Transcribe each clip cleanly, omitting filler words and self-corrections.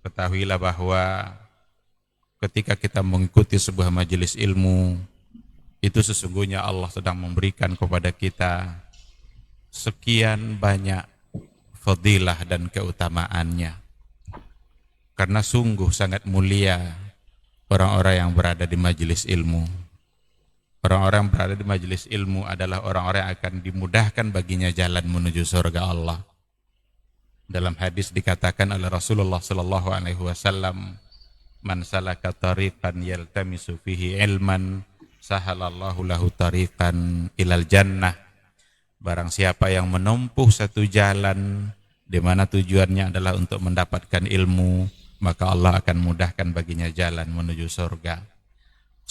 ketahuilah bahwa ketika kita mengikuti sebuah majelis ilmu, itu sesungguhnya Allah sedang memberikan kepada kita sekian banyak fadilah dan keutamaannya. Karena sungguh sangat mulia orang-orang yang berada di majelis ilmu. Orang-orang yang berada di majelis ilmu adalah orang-orang yang akan dimudahkan baginya jalan menuju surga Allah. Dalam hadis dikatakan oleh Rasulullah sallallahu alaihi wasallam, "Man salaka tariqan yaltamisu fihi ilman, sahalallahu lahu tariqan ilal jannah." Barang siapa yang menempuh satu jalan di mana tujuannya adalah untuk mendapatkan ilmu, maka Allah akan mudahkan baginya jalan menuju surga.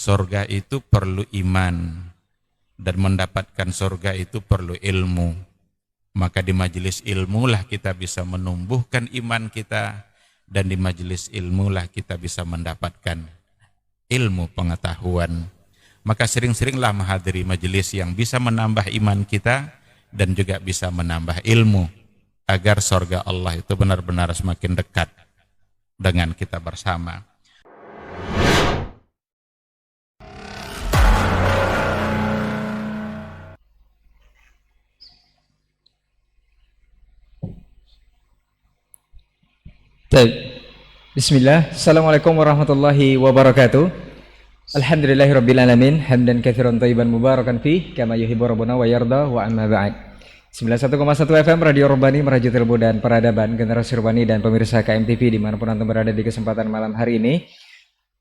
Surga itu perlu iman, dan mendapatkan surga itu perlu ilmu. Maka di majelis ilmu lah kita bisa menumbuhkan iman kita, dan di majelis ilmu lah kita bisa mendapatkan ilmu pengetahuan. Maka sering-seringlah menghadiri majelis yang bisa menambah iman kita dan juga bisa menambah ilmu, agar surga Allah itu benar-benar semakin dekat dengan kita bersama. Baik. Bismillah. Assalamualaikum warahmatullahi wabarakatuh. Alhamdulillahirabbil alamin, hamdan katsiran thayyiban mubarakan fi kama yuhibbu rabbuna wa yarda, wa amma ba'd. 91,1 FM Radio Rabbani, merajut ilmu dan peradaban, generasi Rabbani dan pemirsa KMTV dimanapun Anda berada di kesempatan malam hari ini.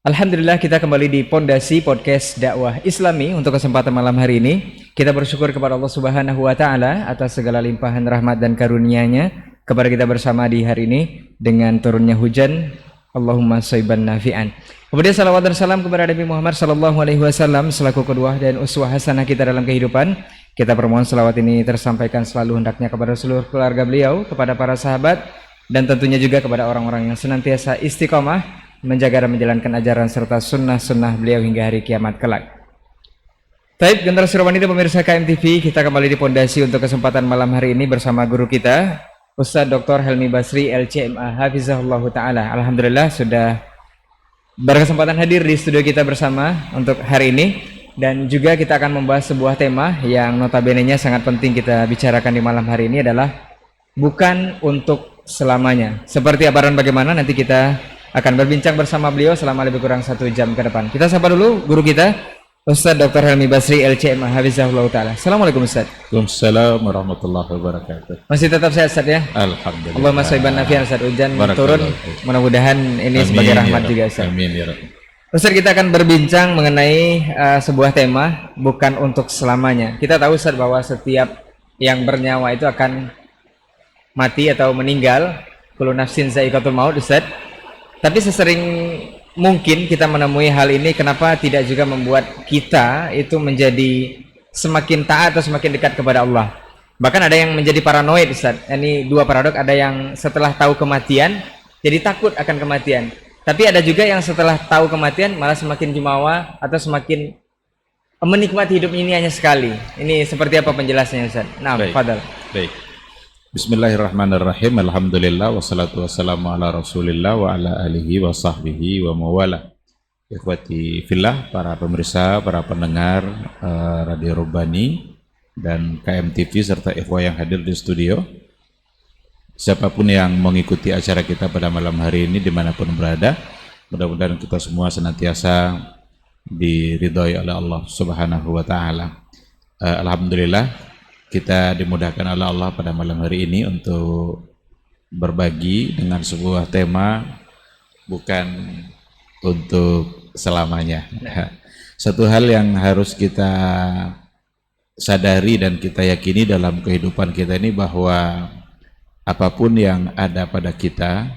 Alhamdulillah kita kembali di Pondasi Podcast Dakwah Islami untuk kesempatan malam hari ini. Kita bersyukur kepada Allah Subhanahu wa taala atas segala limpahan rahmat dan karunia-Nya kepada kita bersama di hari ini dengan turunnya hujan. Allahumma shayban nafi'an. Kemudian salawat dan salam kepada Nabi Muhammad sallallahu alaihi wasallam selaku qudwah dan uswah hasanah kita dalam kehidupan. Kita permohon salawat ini tersampaikan selalu hendaknya kepada seluruh keluarga beliau, kepada para sahabat, dan tentunya juga kepada orang-orang yang senantiasa istiqomah menjaga dan menjalankan ajaran serta sunnah-sunnah beliau hingga hari kiamat kelak. Baik, generasi Rabbani dan pemirsa KMTV, kita kembali di Pondasi untuk kesempatan malam hari ini bersama guru kita Ustaz Dr. Helmi Basri LCMA Hafizahullah Ta'ala. Alhamdulillah sudah berkesempatan hadir di studio kita bersama untuk hari ini. Dan juga kita akan membahas sebuah tema yang notabene-nya sangat penting kita bicarakan di malam hari ini adalah bukan untuk selamanya. Seperti apa dan bagaimana nanti kita akan berbincang bersama beliau selama lebih kurang 1 jam ke depan. Kita sapa dulu guru kita Ustaz Dr. Helmi Basri LCMA Hafizahullah Ta'ala. Assalamualaikum Ustaz. Waalaikumsalam warahmatullahi wabarakatuh. Masih tetap sehat Ustaz ya? Alhamdulillah. Allahumma shayban nafi'an Ustaz. Hujan turun, mudah-mudahan ini sebagai rahmat juga Ustaz. Amin ya Rabbi. Ustaz, kita akan berbincang mengenai sebuah tema bukan untuk selamanya. Kita tahu Ustaz bahwa setiap yang bernyawa itu akan mati atau meninggal. Kullu nafsin za'iqatul maut Ustaz. Tapi sesering mungkin kita menemui hal ini, kenapa tidak juga membuat kita itu menjadi semakin taat atau semakin dekat kepada Allah. Bahkan ada yang menjadi paranoid Ustaz. Ini dua paradok, ada yang setelah tahu kematian jadi takut akan kematian. Tapi ada juga yang setelah tahu kematian malah semakin jumawa atau semakin menikmati hidup ini hanya sekali. Ini seperti apa penjelasannya Ustaz? Nah, fadal. Baik. Bismillahirrahmanirrahim. Alhamdulillah wassalatu wassalamu ala Rasulillah wa ala alihi wa sahbihi wa mawala. Ikhwati fillah, para pemirsa, para pendengar Radio Rabbani dan KMTV serta ikhwah yang hadir di studio. Siapapun yang mengikuti acara kita pada malam hari ini dimanapun berada, mudah-mudahan kita semua senantiasa diridhoi oleh Allah Subhanahu wa ta'ala. Alhamdulillah kita dimudahkan oleh Allah pada malam hari ini untuk berbagi dengan sebuah tema bukan untuk selamanya. Satu hal yang harus kita sadari dan kita yakini dalam kehidupan kita ini bahwa apapun yang ada pada kita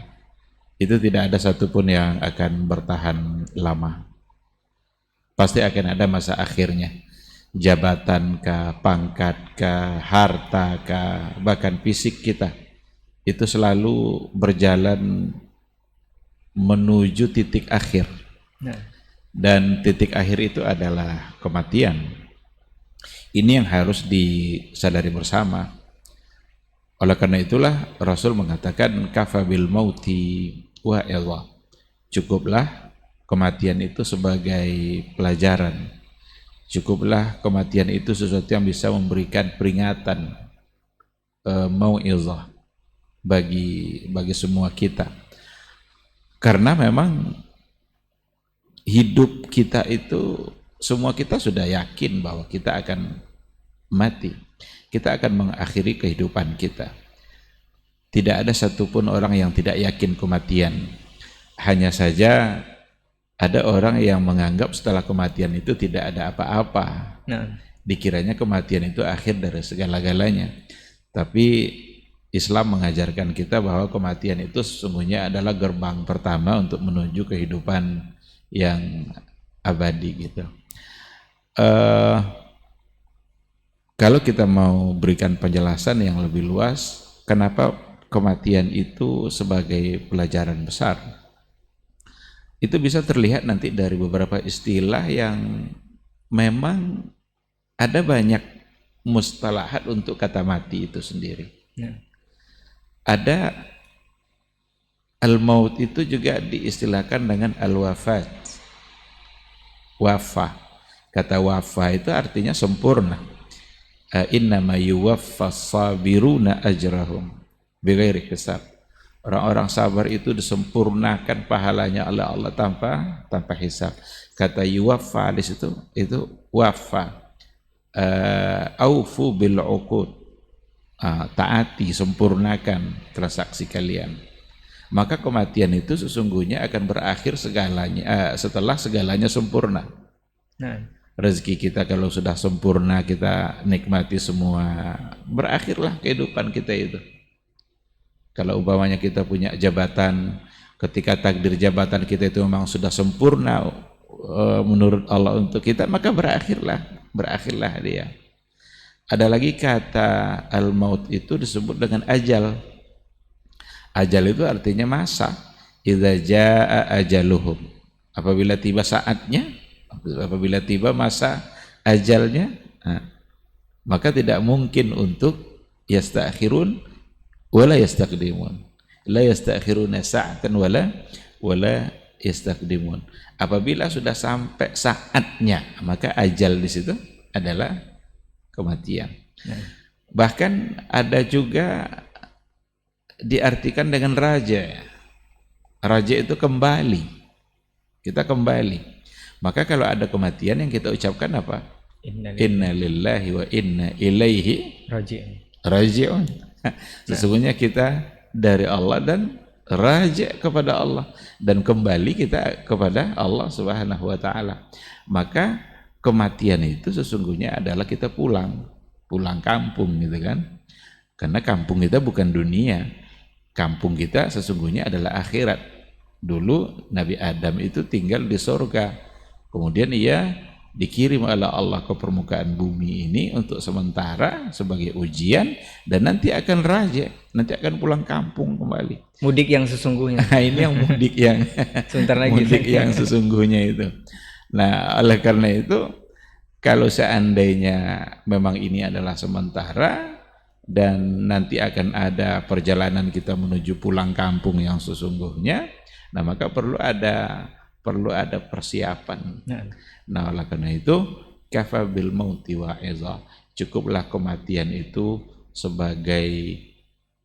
itu tidak ada satupun yang akan bertahan lama. Pasti akan ada masa akhirnya. Jabatan kah, pangkat kah, harta kah, bahkan fisik kita itu selalu berjalan menuju titik akhir. Dan titik akhir itu adalah kematian. Ini yang harus disadari bersama. Oleh karena itulah Rasul mengatakan kafa bil mauti wa'idhah. Cukuplah kematian itu sebagai pelajaran. Cukuplah kematian itu sesuatu yang bisa memberikan peringatan, mau'izah bagi semua kita. Karena memang hidup kita itu, semua kita sudah yakin bahwa kita akan mati. Kita akan mengakhiri kehidupan kita. Tidak ada satupun orang yang tidak yakin kematian. Hanya saja ada orang yang menganggap setelah kematian itu tidak ada apa-apa. Dikiranya kematian itu akhir dari segala-galanya. Tapi Islam mengajarkan kita bahwa kematian itu sesungguhnya adalah gerbang pertama untuk menuju kehidupan yang abadi gitu. Kalau kita mau berikan penjelasan yang lebih luas, kenapa kematian itu sebagai pelajaran besar, itu bisa terlihat nanti dari beberapa istilah yang memang ada banyak mustalahat untuk kata mati itu sendiri. Ada al-maut itu juga diistilahkan dengan al-wafat. Wafa. Kata wafa itu artinya sempurna. Innama yuwaffas sabiruna ajrahum bighairi hisab. Orang-orang sabar itu disempurnakan pahalanya oleh Allah tanpa hisab. Kata yuwaffa di situ itu wafa. Aufu bil uqud. Taati, sempurnakan transaksi kalian. Maka kematian itu sesungguhnya akan berakhir segalanya setelah segalanya sempurna. Rezeki kita kalau sudah sempurna, kita nikmati semua, berakhirlah kehidupan kita itu. Kalau umpamanya kita punya jabatan, ketika takdir jabatan kita itu memang sudah sempurna menurut Allah untuk kita, maka berakhirlah dia. Ada lagi kata al-maut itu disebut dengan ajal. Ajal itu artinya masa. Idza jaa ajaluhum. Apabila tiba saatnya, apabila tiba masa ajalnya, maka tidak mungkin untuk yastakhirun wala yastaqdimun. La yastakhiruna sa'atan wala yastaqdimun. Apabila sudah sampai saatnya, maka ajal di situ adalah kematian. Bahkan ada juga diartikan dengan raja. Raja itu kembali. Kita kembali. Maka kalau ada kematian yang kita ucapkan apa? Inna lillahi wa inna ilaihi raji'un. Sesungguhnya kita dari Allah dan raja kepada Allah, dan kembali kita kepada Allah Subhanahu wa taala. Maka kematian itu sesungguhnya adalah kita pulang kampung gitu kan. Karena kampung kita bukan dunia. Kampung kita sesungguhnya adalah akhirat. Dulu Nabi Adam itu tinggal di surga. Kemudian ia dikirim oleh Allah ke permukaan bumi ini untuk sementara sebagai ujian, dan nanti akan raja, nanti akan pulang kampung kembali. Mudik yang sesungguhnya. Nah, ini yang mudik yang sebentar lagi. Mudik yang sesungguhnya itu. Nah, oleh karena itu, kalau seandainya memang ini adalah sementara dan nanti akan ada perjalanan kita menuju pulang kampung yang sesungguhnya, nah maka perlu ada persiapan. Nah, oleh karena itu, kafa bil mauti wa'izah. Cukuplah kematian itu sebagai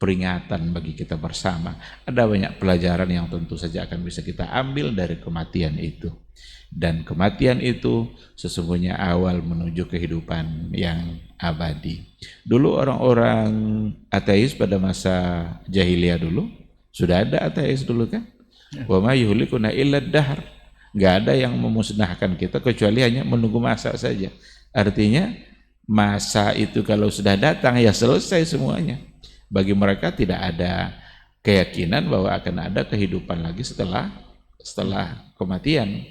peringatan bagi kita bersama. Ada banyak pelajaran yang tentu saja akan bisa kita ambil dari kematian itu. Dan kematian itu sesungguhnya awal menuju kehidupan yang abadi. Dulu orang-orang ateis pada masa jahiliyah dulu, sudah ada ateis dulu kan? Wa ma yuhlikuna illa dahr. Enggak ada yang memusnahkan kita kecuali hanya menunggu masa saja. Artinya masa itu kalau sudah datang ya selesai semuanya. Bagi mereka tidak ada keyakinan bahwa akan ada kehidupan lagi setelah kematian.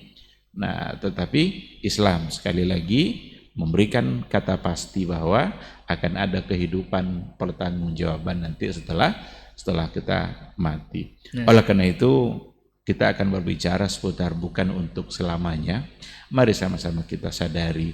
Nah, tetapi Islam sekali lagi memberikan kata pasti bahwa akan ada kehidupan pertanggungjawaban nanti setelah kita mati. Oleh karena itu, kita akan berbicara seputar bukan untuk selamanya. Mari sama-sama kita sadari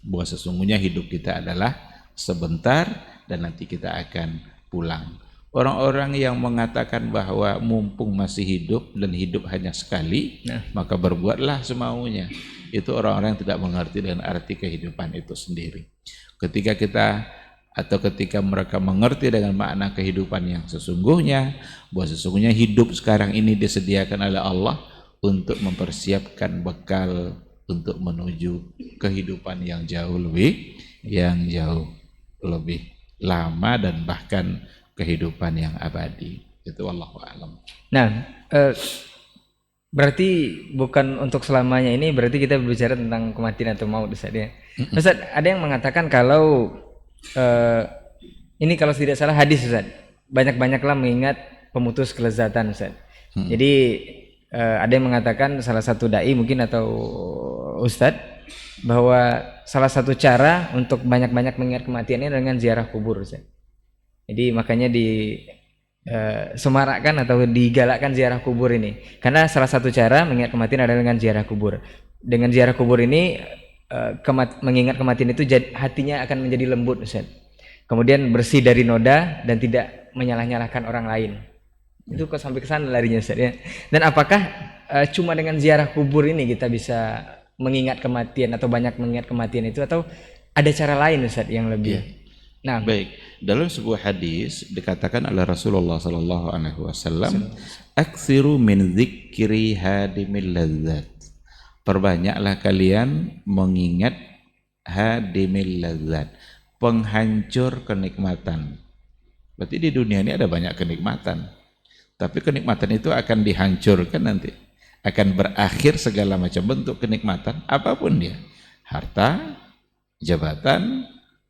bahwa sesungguhnya hidup kita adalah sebentar dan nanti kita akan pulang. Orang-orang yang mengatakan bahwa mumpung masih hidup dan hidup hanya sekali, maka berbuatlah semaunya. Itu orang-orang yang tidak mengerti dengan arti kehidupan itu sendiri. Ketika mereka mengerti dengan makna kehidupan yang sesungguhnya, bahwa sesungguhnya hidup sekarang ini disediakan oleh Allah untuk mempersiapkan bekal untuk menuju kehidupan yang jauh lebih lama dan bahkan kehidupan yang abadi. Itu wallahu a'lam. Nah, berarti bukan untuk selamanya ini, berarti kita berbicara tentang kematian atau maut, Ustaz ya. Ustaz, ada yang mengatakan kalau ini kalau tidak salah hadis, Ustaz, banyak-banyaklah mengingat pemutus kelezatan, Ustaz. Jadi ada yang mengatakan, salah satu dai mungkin atau Ustaz, bahwa salah satu cara untuk banyak-banyak mengingat kematiannya dengan ziarah kubur, Ustaz. Jadi makanya semarakkan atau digalakkan ziarah kubur ini, karena salah satu cara mengingat kematian adalah dengan ziarah kubur. Dengan ziarah kubur ini mengingat kematian itu hatinya akan menjadi lembut, Ustaz. Kemudian bersih dari noda dan tidak menyalah-nyalahkan orang lain. Itu kok sampai ke sana larinya, Ustaz ya. Dan apakah cuma dengan ziarah kubur ini kita bisa mengingat kematian atau banyak mengingat kematian itu, atau ada cara lain, Ustaz, yang lebih? Nah, baik. Dalam sebuah hadis dikatakan oleh Rasulullah sallallahu alaihi wasallam, "Aktsiru min dzikri hadimil ladzat." Perbanyaklah kalian mengingat hadimil ladzat, penghancur kenikmatan. Berarti di dunia ini ada banyak kenikmatan. Tapi kenikmatan itu akan dihancurkan nanti. Akan berakhir segala macam bentuk kenikmatan, apapun dia. Harta, jabatan,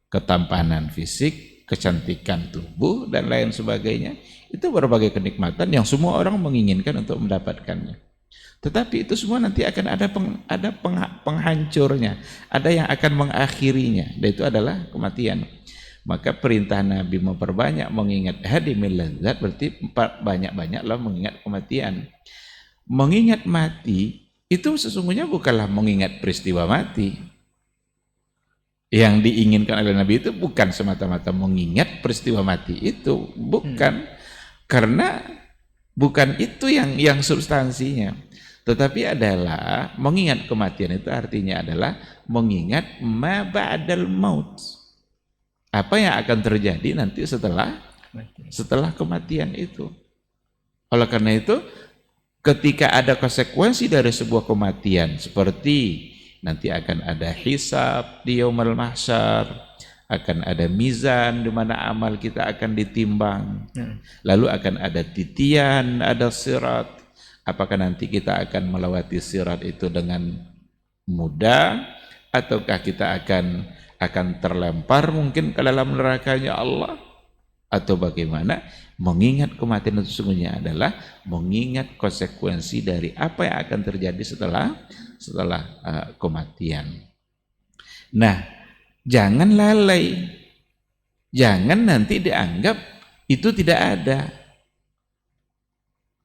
ketampanan fisik, kecantikan tubuh, dan lain sebagainya. Itu berbagai kenikmatan yang semua orang menginginkan untuk mendapatkannya. Tetapi itu semua nanti akan ada penghancurnya, ada yang akan mengakhirinya, dan itu adalah kematian. Maka perintah Nabi memperbanyak mengingat hadimil ladzat, berarti banyak-banyaklah mengingat kematian. Mengingat mati itu sesungguhnya bukanlah mengingat peristiwa mati. Yang diinginkan oleh Nabi itu bukan semata-mata mengingat peristiwa mati itu, bukan. Karena bukan itu yang substansinya. Tetapi adalah mengingat kematian itu artinya adalah mengingat ma ba'dal maut. Apa yang akan terjadi nanti setelah kematian itu. Oleh karena itu, ketika ada konsekuensi dari sebuah kematian, seperti nanti akan ada hisab di yaumul mahsyar, akan ada mizan di mana amal kita akan ditimbang. Lalu akan ada titian, ada sirat. Apakah nanti kita akan melewati sirat itu dengan mudah, ataukah kita akan terlempar mungkin ke dalam nerakanya Allah, atau bagaimana? Mengingat kematian itu sesungguhnya adalah mengingat konsekuensi dari apa yang akan terjadi setelah kematian. Nah, jangan lalai, jangan nanti dianggap itu tidak ada.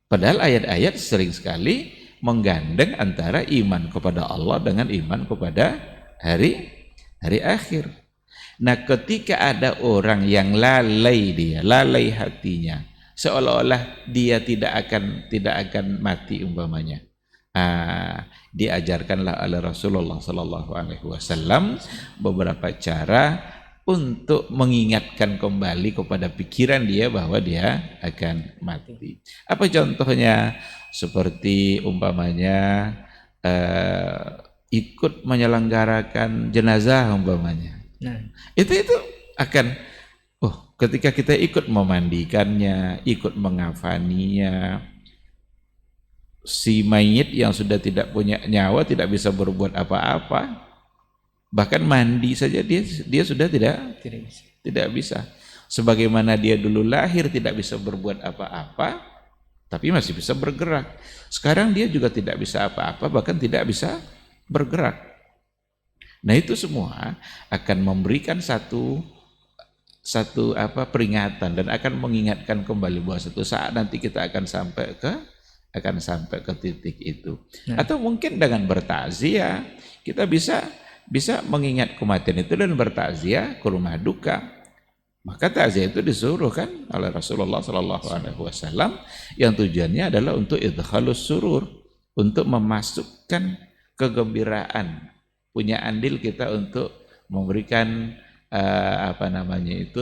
Padahal ayat-ayat sering sekali menggandeng antara iman kepada Allah dengan iman kepada hari akhir. Nah, ketika ada orang yang lalai hatinya, seolah-olah dia tidak akan mati umpamanya. Diajarkanlah oleh Rasulullah sallallahu alaihi wasallam beberapa cara untuk mengingatkan kembali kepada pikiran dia bahwa dia akan mati. Apa contohnya? Seperti umpamanya ikut menyelenggarakan jenazah umpamanya. Nah, itu akan ketika kita ikut memandikannya, ikut mengafaninya, si mayit yang sudah tidak punya nyawa tidak bisa berbuat apa-apa, bahkan mandi saja dia sudah tidak bisa. Sebagaimana dia dulu lahir tidak bisa berbuat apa-apa, tapi masih bisa bergerak. Sekarang dia juga tidak bisa apa-apa, bahkan tidak bisa bergerak. Nah, itu semua akan memberikan satu peringatan dan akan mengingatkan kembali bahwa suatu saat nanti kita akan sampai ke titik itu. Atau mungkin dengan bertakziah kita bisa mengingat kematian itu dan bertakziah ke rumah duka. Maka takziah itu disuruh kan oleh Rasulullah Sallallahu Alaihi Wasallam, yang tujuannya adalah untuk idkhalus surur, untuk memasukkan kegembiraan, punya andil kita untuk memberikan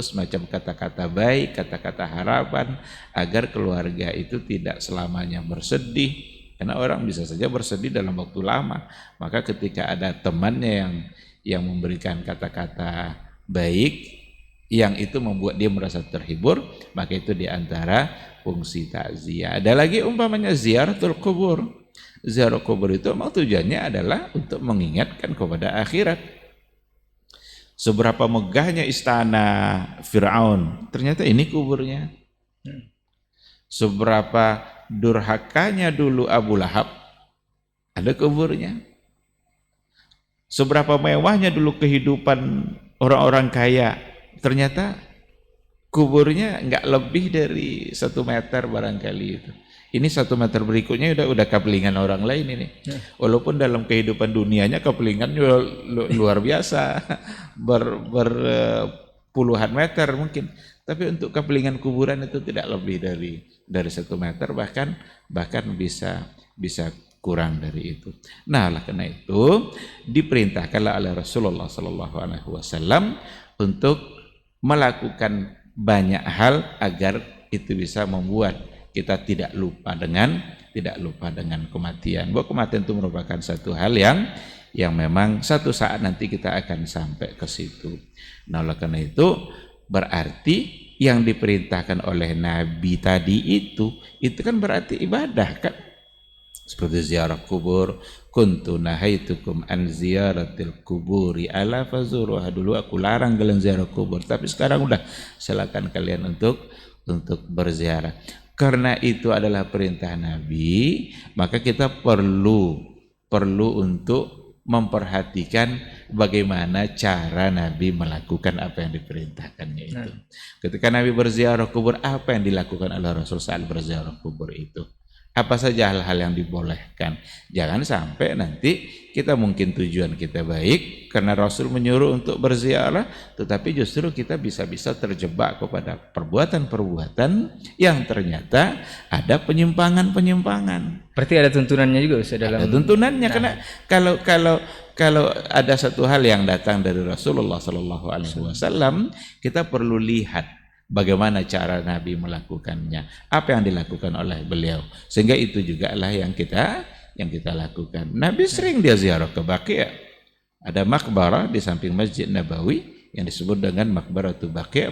semacam kata-kata baik, kata-kata harapan agar keluarga itu tidak selamanya bersedih, karena orang bisa saja bersedih dalam waktu lama. Maka ketika ada temannya yang memberikan kata-kata baik yang itu membuat dia merasa terhibur, maka itu diantara fungsi takziah. Ada lagi umpamanya ziaratul kubur. Ziarah kubur itu memang tujuannya adalah untuk mengingatkan kepada akhirat. Seberapa megahnya istana Fir'aun, ternyata ini kuburnya. Seberapa durhakanya dulu Abu Lahab, ada kuburnya. Seberapa mewahnya dulu kehidupan orang-orang kaya, ternyata kuburnya nggak lebih dari 1 meter barangkali itu. Ini 1 meter berikutnya udah kapelingan orang lain ini. Walaupun dalam kehidupan dunianya kapelingan luar biasa, puluhan meter mungkin. Tapi untuk kapelingan kuburan itu tidak lebih dari 1 meter, bahkan bisa kurang dari itu. Nah, oleh karena itu diperintahkanlah oleh Rasulullah Sallallahu Alaihi Wasallam untuk melakukan banyak hal agar itu bisa membuat kita tidak lupa dengan kematian. Bahwa kematian itu merupakan satu hal yang memang satu saat nanti kita akan sampai ke situ. Nah, oleh karena itu berarti yang diperintahkan oleh Nabi tadi itu kan berarti ibadah kan? Seperti ziarah kubur, kuntu nahaitukum an ziyaratil kuburi ala fazuruha. Dulu aku larang kalian ziarah kubur, tapi sekarang udah silakan kalian untuk berziarah. Karena itu adalah perintah Nabi, maka kita perlu untuk memperhatikan bagaimana cara Nabi melakukan apa yang diperintahkannya itu. Ketika Nabi berziarah kubur, apa yang dilakukan oleh Rasul saat berziarah kubur itu? Apa saja hal-hal yang dibolehkan. Jangan sampai nanti kita mungkin tujuan kita baik karena Rasul menyuruh untuk berziarah, tetapi justru kita bisa-bisa terjebak kepada perbuatan-perbuatan yang ternyata ada penyimpangan-penyimpangan. Berarti ada tuntunannya juga Ustaz dalam. Ada tuntunannya, karena kalau ada satu hal yang datang dari Rasulullah Sallallahu Alaihi Wasallam, kita perlu lihat bagaimana cara Nabi melakukannya, apa yang dilakukan oleh beliau, sehingga itu juga lah yang kita lakukan. Nabi sering dia ziarah ke Baqi'. Ada makbarah di samping Masjid Nabawi yang disebut dengan Makbaratul Baqi',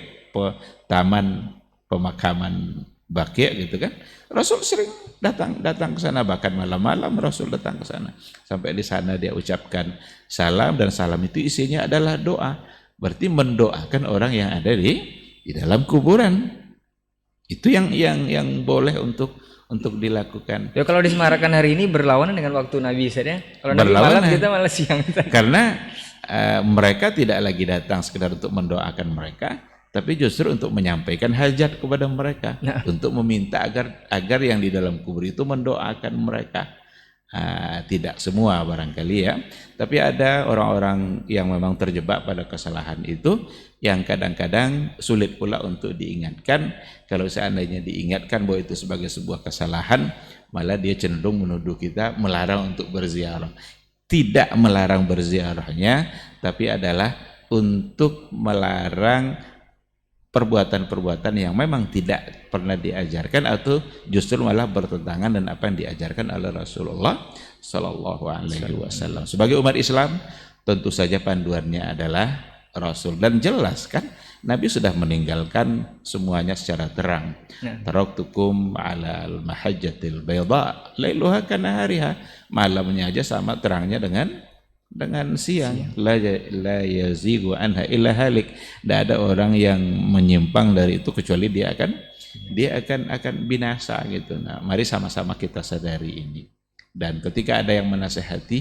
taman pemakaman Baqi' gitu kan. Rasul sering datang ke sana, bahkan malam-malam Rasul datang ke sana. Sampai di sana dia ucapkan salam, dan salam itu isinya adalah doa. Berarti mendoakan orang yang ada di dalam kuburan. Itu yang boleh untuk dilakukan. Ya kalau disemarakan hari ini berlawanan dengan waktu Nabi Ustaz ya. Kalau Nabi malam kita malah siang. Karena mereka tidak lagi datang sekedar untuk mendoakan mereka, tapi justru untuk menyampaikan hajat kepada mereka, untuk meminta agar yang di dalam kubur itu mendoakan mereka. Tidak semua barangkali ya, tapi ada orang-orang yang memang terjebak pada kesalahan itu, yang kadang-kadang sulit pula untuk diingatkan. Kalau seandainya diingatkan bahwa itu sebagai sebuah kesalahan, malah dia cenderung menuduh kita melarang untuk berziarah. Tidak melarang berziarahnya, tapi adalah untuk melarang perbuatan-perbuatan yang memang tidak pernah diajarkan atau justru malah bertentangan dengan apa yang diajarkan oleh Rasulullah Sallallahu Alaihi Wasallam. Sebagai umat Islam, tentu saja panduannya adalah Rasul, dan jelas kan Nabi sudah meninggalkan semuanya secara terang. Taraktukum alal mahajjatil bayda lailuha kanahariha. Malamnya aja sama terangnya dengan siang. La yazigu anha illa halik. Tidak ada orang yang menyimpang dari itu kecuali dia akan binasa gitu. Nah, mari sama-sama kita sadari ini. Dan ketika ada yang menasehati,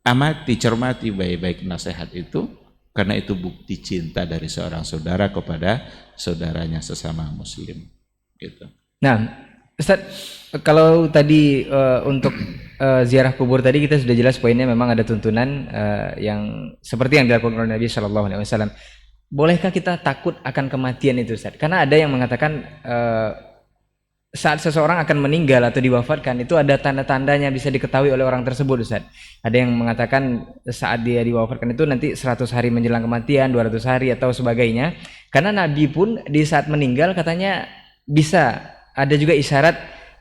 amati, cermati baik-baik nasihat itu, karena itu bukti cinta dari seorang saudara kepada saudaranya sesama muslim gitu. Nah, Ustaz, kalau tadi untuk ziarah kubur tadi kita sudah jelas poinnya, memang ada tuntunan yang seperti yang dilakukan oleh Nabi Shallallahu Alaihi Wasallam. bolehkah kita takut akan kematian itu, Ustaz? Karena ada yang mengatakan saat seseorang akan meninggal atau diwafatkan itu ada tanda-tandanya bisa diketahui oleh orang tersebut, Ustaz. Ada yang mengatakan saat dia diwafatkan itu nanti 100 hari menjelang kematian, 200 hari atau sebagainya. Karena Nabi pun di saat meninggal katanya bisa ada juga isyarat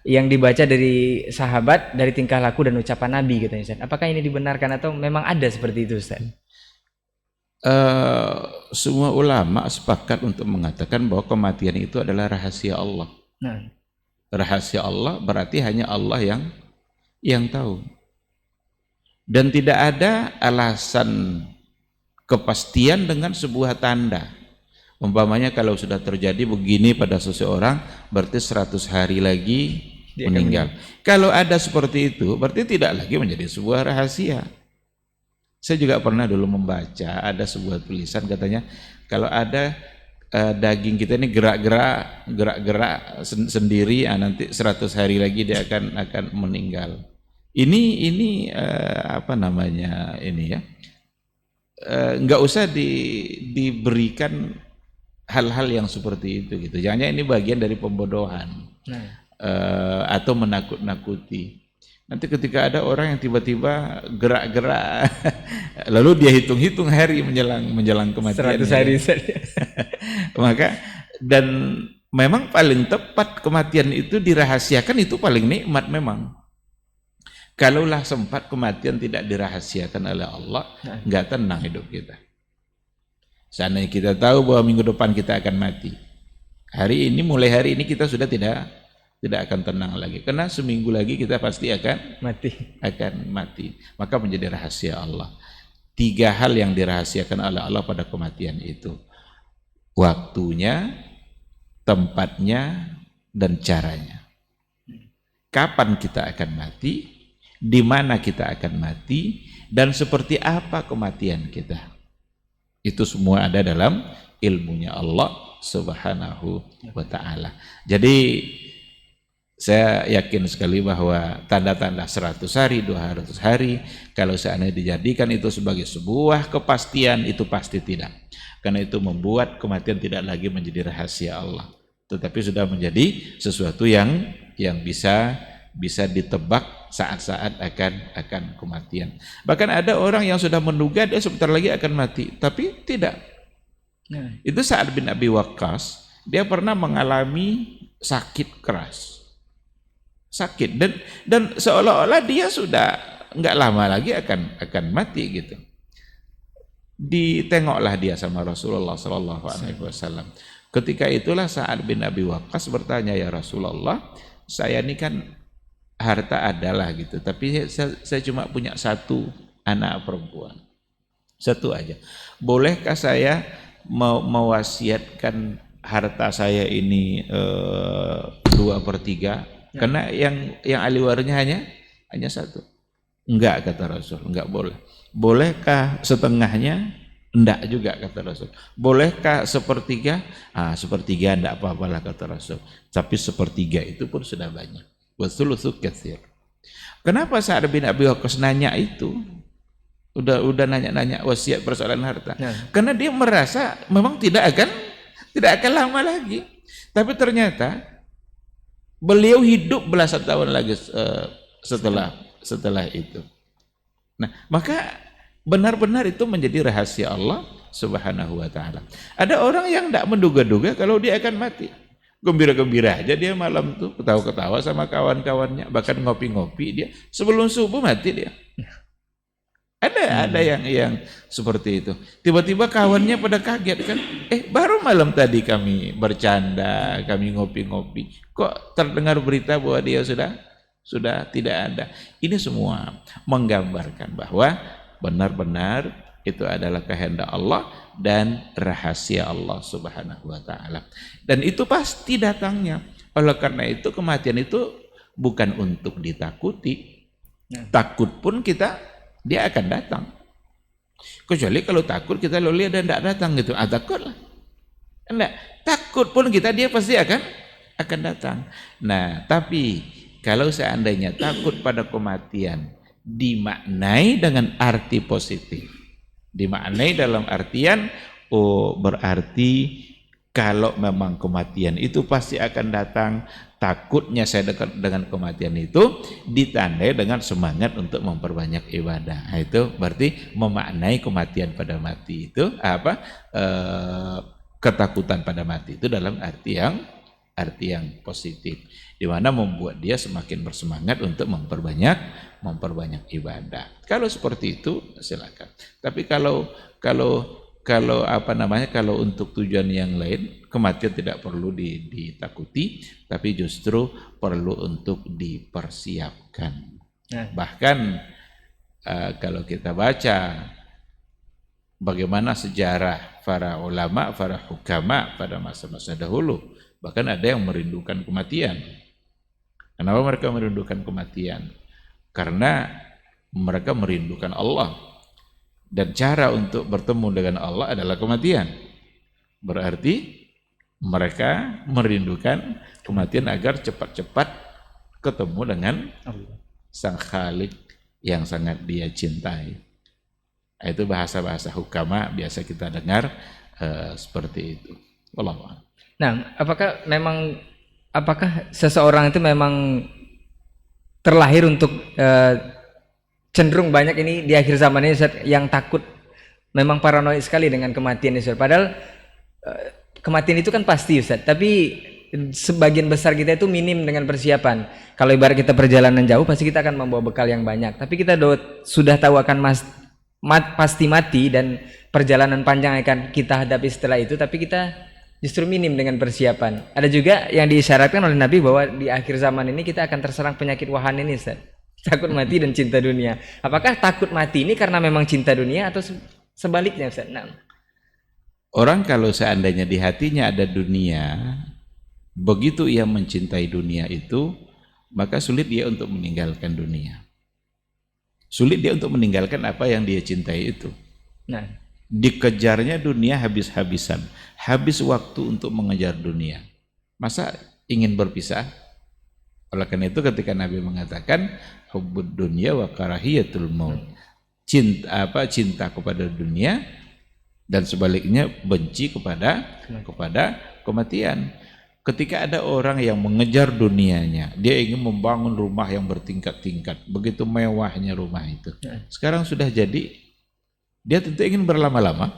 yang dibaca dari sahabat dari tingkah laku dan ucapan Nabi katanya, Ustaz. Apakah ini dibenarkan atau memang ada seperti itu, Ustaz? Semua ulama sepakat untuk mengatakan bahwa kematian itu adalah rahasia Allah. Nah, Rahasia Allah berarti hanya Allah yang tahu. Dan tidak ada alasan kepastian dengan sebuah tanda. Umpamanya kalau sudah terjadi begini pada seseorang, berarti 100 hari lagi dia meninggal. Kalau ada seperti itu, berarti tidak lagi menjadi sebuah rahasia. Saya juga pernah dulu membaca ada sebuah tulisan katanya kalau ada daging kita ini gerak-gerak sendiri, nanti 100 hari lagi dia akan meninggal. Ini apa namanya ini ya? Nggak usah diberikan hal-hal yang seperti itu gitu. Jangan ini bagian dari pembodohan atau menakut-nakuti. Nanti ketika ada orang yang tiba-tiba gerak-gerak, lalu dia hitung-hitung hari menjelang kematian. 100 hari Maka dan memang paling tepat kematian itu dirahasiakan, itu paling nikmat memang. Kalaulah sempat kematian tidak dirahasiakan oleh Allah, nggak tenang hidup kita. Seandainya kita tahu bahwa minggu depan kita akan mati, mulai hari ini kita sudah tidak akan tenang lagi, karena seminggu lagi kita pasti akan mati. Maka menjadi rahasia Allah. 3 hal yang dirahasiakan oleh Allah pada kematian itu: waktunya, tempatnya, dan caranya. Kapan kita akan mati, di mana kita akan mati, dan seperti apa kematian kita. Itu semua ada dalam ilmunya Allah Subhanahu wa ta'ala. Jadi saya yakin sekali bahwa tanda-tanda 100 hari, 200 hari, kalau seandainya dijadikan itu sebagai sebuah kepastian, itu pasti tidak. Karena itu membuat kematian tidak lagi menjadi rahasia Allah, tetapi sudah menjadi sesuatu yang bisa ditebak saat-saat akan kematian. Bahkan ada orang yang sudah menduga dia sebentar lagi akan mati, tapi tidak. Itu Sa'ad bin Abi Waqqas, dia pernah mengalami sakit keras. Sakit dan seolah-olah dia sudah nggak lama lagi akan mati gitu. Ditengoklah dia sama Rasulullah Sallallahu Alaihi Wasallam. Ketika itulah Sa'ad bin Abi Waqqas bertanya, ya Rasulullah, saya ini kan harta adalah gitu, tapi saya cuma punya 1 anak perempuan, 1 aja. Bolehkah saya mewasiatkan harta saya ini 2/3? Karena yang ahli warisnya hanya 1. Enggak, kata Rasul, enggak boleh. Bolehkah setengahnya? Enggak juga, kata Rasul. Bolehkah 1/3? 1/3 enggak apa-apalah, kata Rasul. Tapi 1/3 itu pun sudah banyak. Wa thulutsu katsir. Kenapa Sa'ad bin Abi Waqqas nanya itu? Udah nanya wasiat persoalan harta. Karena dia merasa memang tidak akan lama lagi. Tapi ternyata beliau hidup belasan tahun lagi setelah itu. Nah, maka benar-benar itu menjadi rahasia Allah Subhanahu wa ta'ala. Ada orang yang tidak menduga-duga kalau dia akan mati. Gembira-gembira aja dia malam tuh, ketawa-ketawa sama kawan-kawannya, bahkan ngopi-ngopi dia. Sebelum subuh mati dia. Ada yang seperti itu. Tiba-tiba kawannya pada kaget kan, baru malam tadi kami bercanda, kami ngopi-ngopi, kok terdengar berita bahwa dia sudah tidak ada. Ini semua menggambarkan bahwa benar-benar itu adalah kehendak Allah dan rahasia Allah Subhanahu wa ta'ala. Dan itu pasti datangnya. Oleh karena itu kematian itu bukan untuk ditakuti. Takut pun dia akan datang. Kecuali kalau takut kita lalu lihat dan tidak datang gitu. Takutlah. Enggak, takut pun dia pasti akan datang. Nah, tapi kalau seandainya takut pada kematian dimaknai dengan arti positif. Dimaknai dalam artian oh berarti kalau memang kematian itu pasti akan datang, takutnya saya dekat dengan kematian itu ditandai dengan semangat untuk memperbanyak ibadah. Nah, itu berarti memaknai kematian pada mati itu apa? Ketakutan pada mati itu dalam arti yang positif, di mana membuat dia semakin bersemangat untuk memperbanyak ibadah. Kalau seperti itu silakan. Tapi kalau kalau untuk tujuan yang lain, kematian tidak perlu ditakuti, tapi justru perlu untuk dipersiapkan. Bahkan kalau kita baca bagaimana sejarah para ulama, para hukama pada masa-masa dahulu, bahkan ada yang merindukan kematian. Kenapa mereka merindukan kematian? Karena mereka merindukan Allah. Dan cara untuk bertemu dengan Allah adalah kematian. Berarti mereka merindukan kematian agar cepat-cepat ketemu dengan Sang Khalik yang sangat dia cintai. Itu bahasa-bahasa hukama biasa kita dengar seperti itu. Wallahu a'lam. Nah, apakah seseorang itu memang terlahir untuk cenderung banyak ini di akhir zaman ini Ustaz, yang takut, memang paranoid sekali dengan kematian Ustaz. Padahal kematian itu kan pasti Ustaz, tapi sebagian besar kita itu minim dengan persiapan. Kalau ibarat kita perjalanan jauh pasti kita akan membawa bekal yang banyak, tapi kita sudah tahu akan pasti mati dan perjalanan panjang akan kita hadapi setelah itu, tapi kita justru minim dengan persiapan. Ada juga yang diisyaratkan oleh Nabi bahwa di akhir zaman ini kita akan terserang penyakit wahan ini Ustaz. Takut mati dan cinta dunia. Apakah takut mati ini karena memang cinta dunia atau sebaliknya Ustaz? Nah. Orang kalau seandainya di hatinya ada dunia, begitu ia mencintai dunia itu, maka sulit dia untuk meninggalkan dunia. Sulit dia untuk meninggalkan apa yang dia cintai itu. Nah, dikejarnya dunia habis-habisan, habis waktu untuk mengejar dunia. Masa ingin berpisah? Oleh karena itu ketika Nabi mengatakan hubbud dunya wa karahiyatul maut, cinta kepada dunia dan sebaliknya benci kepada kematian. Ketika ada orang yang mengejar dunianya, dia ingin membangun rumah yang bertingkat-tingkat, begitu mewahnya rumah itu. Sekarang sudah jadi, dia tentu ingin berlama-lama.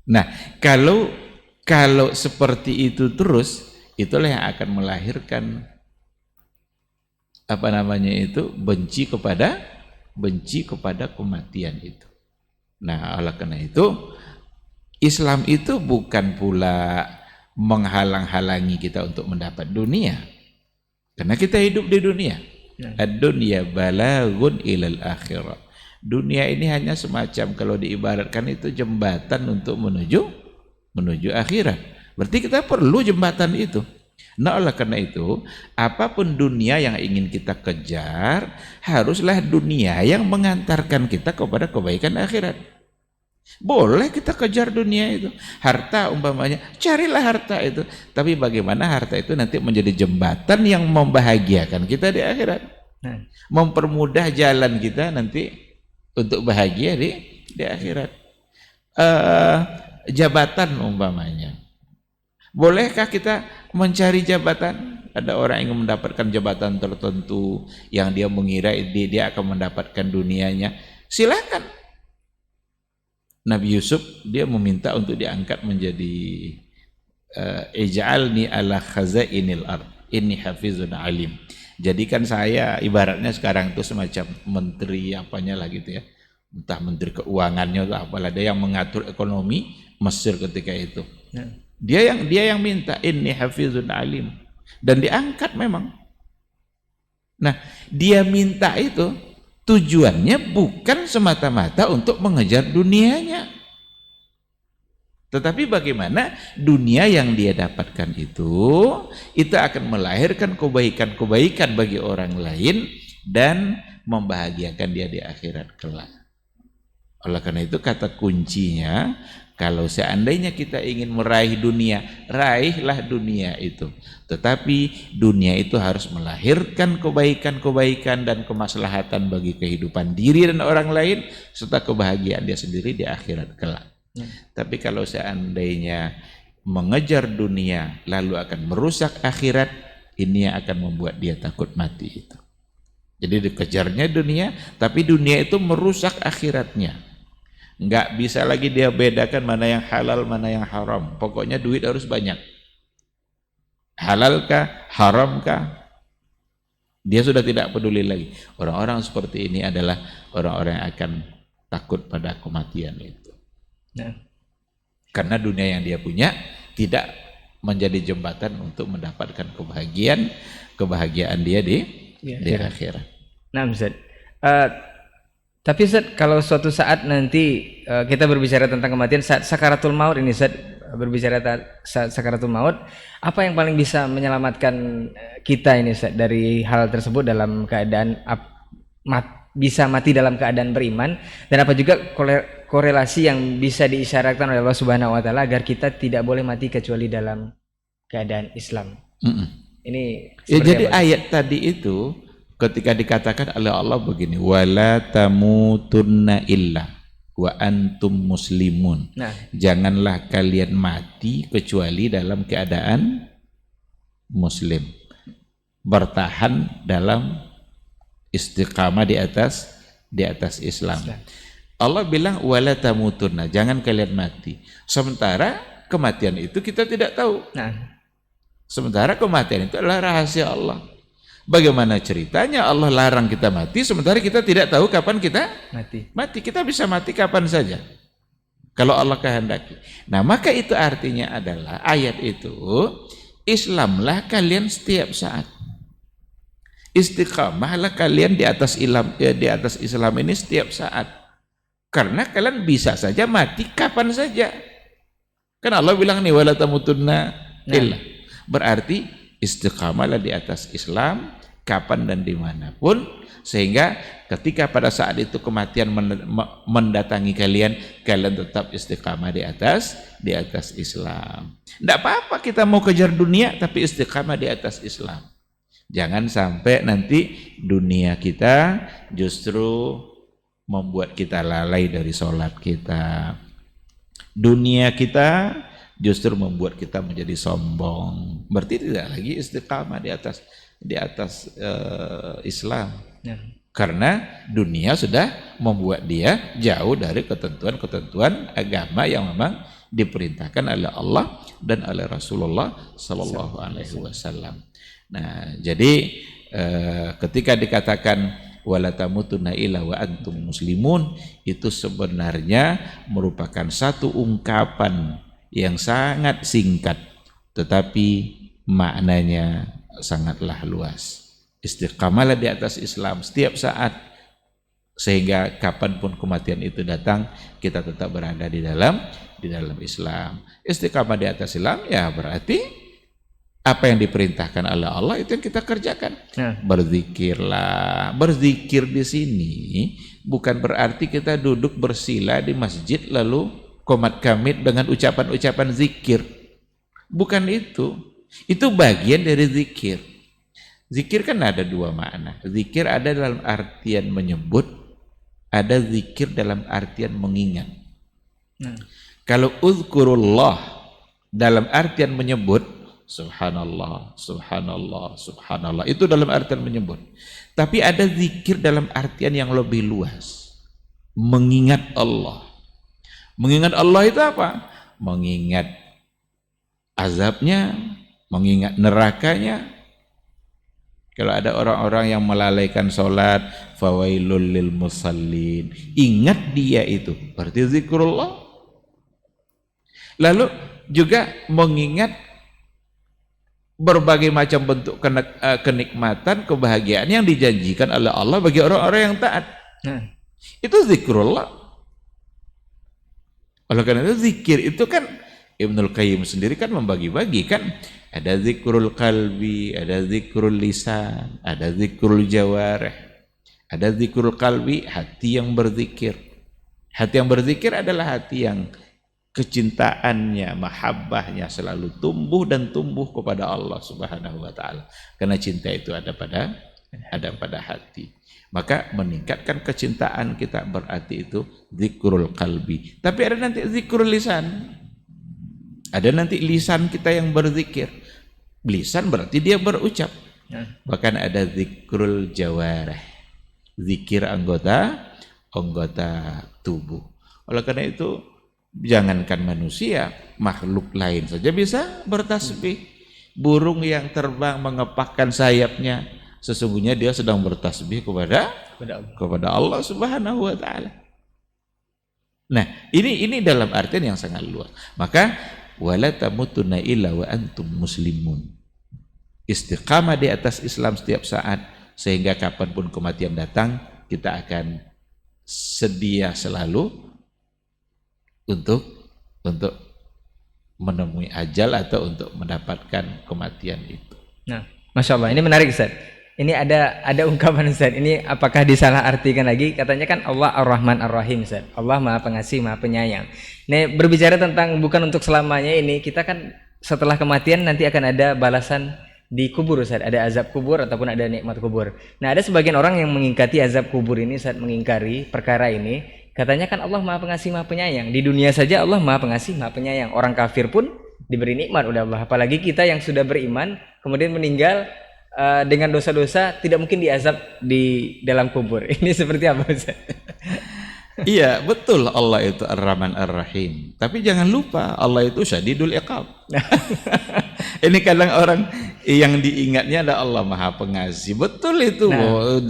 Nah, kalau seperti itu terus, itulah yang akan melahirkan benci kepada kematian itu. Nah, oleh karena itu Islam itu bukan pula menghalang-halangi kita untuk mendapat dunia, karena kita hidup di dunia. Ad-dunya balaghun ilal akhirah. Dunia ini hanya semacam, kalau diibaratkan itu jembatan untuk menuju akhirat. Berarti kita perlu jembatan itu. Nah, oleh karena itu, apapun dunia yang ingin kita kejar, haruslah dunia yang mengantarkan kita kepada kebaikan akhirat. Boleh kita kejar dunia itu, harta umpamanya, carilah harta itu. Tapi bagaimana harta itu nanti menjadi jembatan yang membahagiakan kita di akhirat, mempermudah jalan kita nanti untuk bahagia di akhirat. Jabatan umpamanya, bolehkah kita mencari jabatan? Ada orang yang mendapatkan jabatan tertentu yang dia mengira dia akan mendapatkan dunianya. Silakan. Nabi Yusuf dia meminta untuk diangkat menjadi ij'alni ala khazainil ard inni hafizun alim. Jadikan saya, ibaratnya sekarang itu semacam menteri apanya lah gitu ya. Entah menteri keuangannya atau apalah, dia yang mengatur ekonomi Mesir ketika itu. Dia yang minta inni hafizun alim, dan diangkat memang. Nah, dia minta itu tujuannya bukan semata-mata untuk mengejar dunianya, tetapi bagaimana dunia yang dia dapatkan itu akan melahirkan kebaikan-kebaikan bagi orang lain dan membahagiakan dia di akhirat kelak. Oleh karena itu kata kuncinya, kalau seandainya kita ingin meraih dunia, raihlah dunia itu. Tetapi dunia itu harus melahirkan kebaikan-kebaikan dan kemaslahatan bagi kehidupan diri dan orang lain, serta kebahagiaan dia sendiri di akhirat kelak. Tapi kalau seandainya mengejar dunia lalu akan merusak akhirat, ini yang akan membuat dia takut mati itu. Jadi dikejarnya dunia, tapi dunia itu merusak akhiratnya. Nggak bisa lagi dia bedakan mana yang halal, mana yang haram. Pokoknya duit harus banyak. Halal kah, haram kah? Dia sudah tidak peduli lagi. Orang-orang seperti ini adalah orang-orang yang akan takut pada kematian itu. Nah. Karena dunia yang dia punya tidak menjadi jembatan untuk mendapatkan kebahagiaan dia di akhirat. Nah, Ustaz. Tapi Ustaz, kalau suatu saat nanti kita berbicara tentang kematian saat sakaratul maut ini, Ustaz, berbicara saat sakaratul maut, apa yang paling bisa menyelamatkan kita ini, Ustaz, dari hal tersebut dalam keadaan bisa mati dalam keadaan beriman, dan apa juga korelasi yang bisa diisyaratkan oleh Allah Subhanahu wa taala agar kita tidak boleh mati kecuali dalam keadaan Islam. Ini ya, jadi ayat tadi itu ketika dikatakan oleh Allah begini, wala tamutunna illa wa antum muslimun. Nah, janganlah kalian mati kecuali dalam keadaan muslim. Bertahan dalam istiqamah di atas Islam. Allah bilang wala tamutunna, jangan kalian mati. Sementara kematian itu kita tidak tahu. Nah, sementara kematian itu adalah rahasia Allah. Bagaimana ceritanya Allah larang kita mati sementara kita tidak tahu kapan kita mati. Kita bisa mati kapan saja kalau Allah kehendaki. Nah, maka itu artinya adalah ayat itu, Islamlah kalian setiap saat. Istiqamahlah kalian di atas Islam ini setiap saat. Karena kalian bisa saja mati kapan saja. Kan Allah bilang nih wala tamutunna illa. Berarti istiqamahlah di atas Islam kapan dan dimanapun, sehingga ketika pada saat itu kematian mendatangi kalian tetap istiqamah di atas Islam. Tidak apa-apa kita mau kejar dunia tapi istiqamah di atas Islam. Jangan sampai nanti dunia kita justru membuat kita lalai dari sholat kita. Dunia kita justru membuat kita menjadi sombong. Berarti tidak lagi istiqamah di atas Islam. Ya. Karena dunia sudah membuat dia jauh dari ketentuan-ketentuan agama yang memang diperintahkan oleh Allah dan oleh Rasulullah Sallallahu Alaihi Wasallam. Nah, jadi ketika dikatakan wala tamutunna illa wa antum muslimun, itu sebenarnya merupakan satu ungkapan yang sangat singkat tetapi maknanya sangatlah luas. Istiqamalah di atas Islam setiap saat, sehingga kapanpun kematian itu datang kita tetap berada di dalam Islam. Istiqamah di atas Islam ya berarti apa yang diperintahkan oleh Allah itu yang kita kerjakan. Berzikirlah. Berzikir di sini bukan berarti kita duduk bersila di masjid lalu qomat kamit dengan ucapan-ucapan zikir. Bukan itu. Itu bagian dari zikir. Zikir kan ada dua makna. Zikir ada dalam artian menyebut, ada zikir dalam artian mengingat. Kalau uzkurullah dalam artian menyebut, subhanallah, subhanallah, subhanallah, itu dalam artian menyebut. Tapi ada zikir dalam artian yang lebih luas. Mengingat Allah. Mengingat Allah itu apa? Mengingat azabnya, mengingat nerakanya. Kalau ada orang-orang yang melalaikan sholat, fawailul lil musallin, ingat dia itu, berarti zikrullah. Lalu juga mengingat berbagai macam bentuk kenikmatan, kebahagiaan yang dijanjikan oleh Allah bagi orang-orang yang taat. Itu zikrullah. Oleh karena itu zikir itu kan Ibnul Qayyim sendiri kan membagi-bagi kan, ada zikrul qalbi, ada zikrul lisan, ada zikrul jawarih. Ada zikrul qalbi, hati yang berzikir. Hati yang berzikir adalah hati yang kecintaannya, mahabbahnya selalu tumbuh dan tumbuh kepada Allah Subhanahu wa taala. Karena cinta itu ada pada ada pada hati. Maka meningkatkan kecintaan kita berarti itu zikrul qalbi. Tapi ada nanti zikrul lisan. Ada nanti lisan kita yang berzikir. Lisan berarti dia berucap. Bahkan ada zikrul jawarih. Zikir anggota tubuh. Oleh karena itu, jangankan manusia, makhluk lain saja bisa bertasbih. Burung yang terbang mengepakkan sayapnya, sesungguhnya dia sedang bertasbih kepada Allah Subhanahu wa taala. Nah, ini dalam artian yang sangat luas. Maka wala tamutunna illa wa antum muslimun. Istiqamah di atas Islam setiap saat, sehingga kapanpun kematian datang, kita akan sedia selalu untuk menemui ajal atau untuk mendapatkan kematian itu. Nah, Masya Allah, ini menarik Ustaz. Ini ada ungkapan Ustaz. Ini apakah disalah artikan lagi? Katanya kan Allah Ar-Rahman Ar-Rahim Ustaz. Allah Maha Pengasih, Maha Penyayang. Ini berbicara tentang bukan untuk selamanya ini, kita kan setelah kematian nanti akan ada balasan di kubur Ustaz. Ada azab kubur ataupun ada nikmat kubur. Nah, ada sebagian orang yang mengingkari azab kubur ini Ustaz, mengingkari perkara ini. Katanya kan Allah Maha Pengasih, Maha Penyayang. Di dunia saja Allah Maha Pengasih, Maha Penyayang. Orang kafir pun diberi nikmat oleh Allah. Apalagi kita yang sudah beriman kemudian meninggal dengan dosa-dosa, tidak mungkin diazab di dalam kubur. Ini seperti apa Ustaz? Iya, betul, Allah itu Ar-Rahman Ar-Rahim. Tapi jangan lupa Allah itu Syadidul Iqab. Ini kadang orang yang diingatnya ada Allah Maha Pengasih. Betul itu,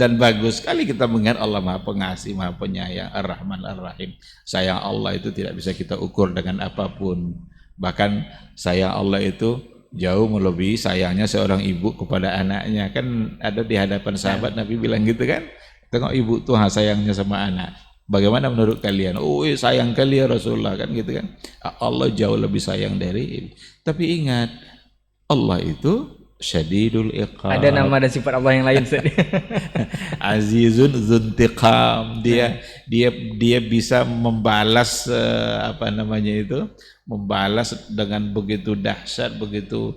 dan bagus sekali kita mengingat Allah Maha Pengasih, Maha Penyayang, Ar-Rahman Ar-Rahim. Sayang Allah itu tidak bisa kita ukur dengan apapun. Bahkan sayang Allah itu jauh melebihi sayangnya seorang ibu kepada anaknya. Kan ada di hadapan sahabat Nabi bilang gitu kan, tengok ibu tuh sayangnya sama anak. Bagaimana menurut kalian? Oh, sayang kali ya Rasulullah, kan gitu kan. Allah jauh lebih sayang dari ini. Tapi ingat, Allah itu Syadidul Iqab. Ada nama dan sifat Allah yang lain. Azizun Zuntiqam. Dia bisa membalas membalas dengan begitu dahsyat, begitu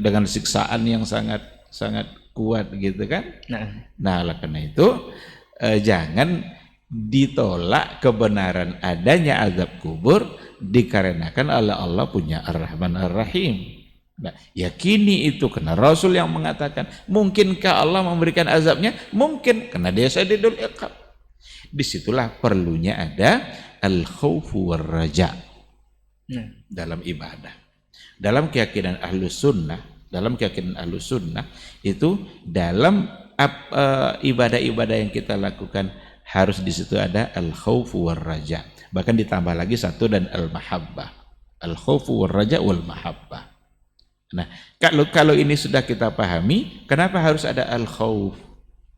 dengan siksaan yang sangat kuat gitu kan. Nah, oleh karena itu jangan ditolak kebenaran adanya azab kubur dikarenakan Allah punya Ar-Rahman Ar-Rahim. Nah, yakini itu karena Rasul yang mengatakan, mungkinkah Allah memberikan azabnya? Mungkin, karena dia Syadidul Iqab. Disitulah perlunya ada al-khawfu war-raja dalam ibadah. Dalam keyakinan Ahlus Sunnah itu dalam ibadah-ibadah yang kita lakukan harus di situ ada al-khawfu war-raja. Bahkan ditambah lagi satu dan al-mahabbah. Al-khawfu war-raja wal mahabbah. Nah, kalau ini sudah kita pahami, kenapa harus ada al-khawf?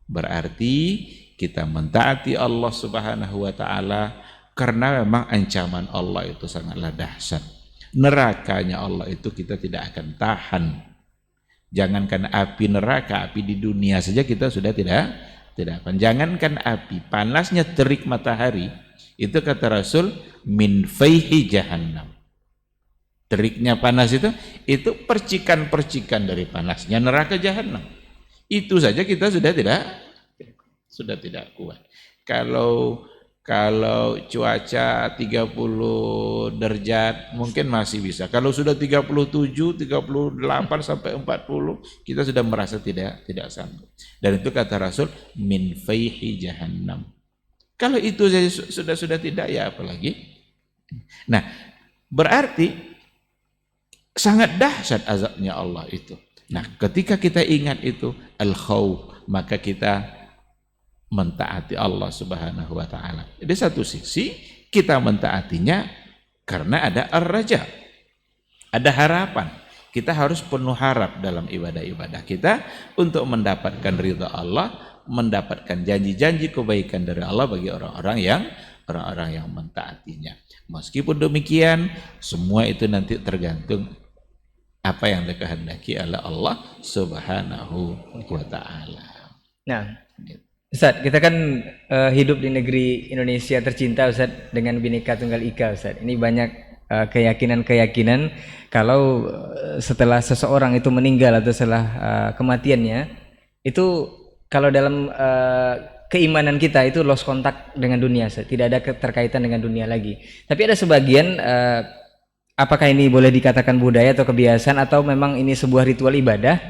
Berarti kita mentaati Allah Subhanahu wa taala karena memang ancaman Allah itu sangatlah dahsyat. Nerakanya Allah itu kita tidak akan tahan. Jangankan api neraka, api di dunia saja kita sudah tidak akan. Jangankan api, panasnya terik matahari, itu kata Rasul, min faihi jahannam. Teriknya panas itu percikan-percikan dari panasnya neraka jahannam. Itu saja kita sudah tidak kuat. Kalau cuaca 30 derajat mungkin masih bisa. Kalau sudah 37, 38 sampai 40 kita sudah merasa tidak sanggup. Dan itu kata Rasul min faihi jahannam. Kalau itu sudah tidak, ya apalagi. Nah, berarti sangat dahsyat azabnya Allah itu. Nah, ketika kita ingat itu al-khawf, maka kita mentaati Allah Subhanahu wa taala. Di satu sisi kita mentaatinya karena ada ar-raja. Ada harapan. Kita harus penuh harap dalam ibadah-ibadah kita untuk mendapatkan ridha Allah, mendapatkan janji-janji kebaikan dari Allah bagi orang-orang yang mentaatinya. Meskipun demikian, semua itu nanti tergantung apa yang dikehendaki oleh Allah Subhanahu wa taala. Nah, Ustaz, kita kan hidup di negeri Indonesia tercinta Ustaz, dengan Bhinneka Tunggal Ika Ustaz. Ini banyak keyakinan-keyakinan kalau setelah seseorang itu meninggal atau setelah kematiannya Itu kalau dalam keimanan kita itu lost kontak dengan dunia, tidak ada keterkaitan dengan dunia lagi. Tapi ada sebagian apakah ini boleh dikatakan budaya atau kebiasaan atau memang ini sebuah ritual ibadah?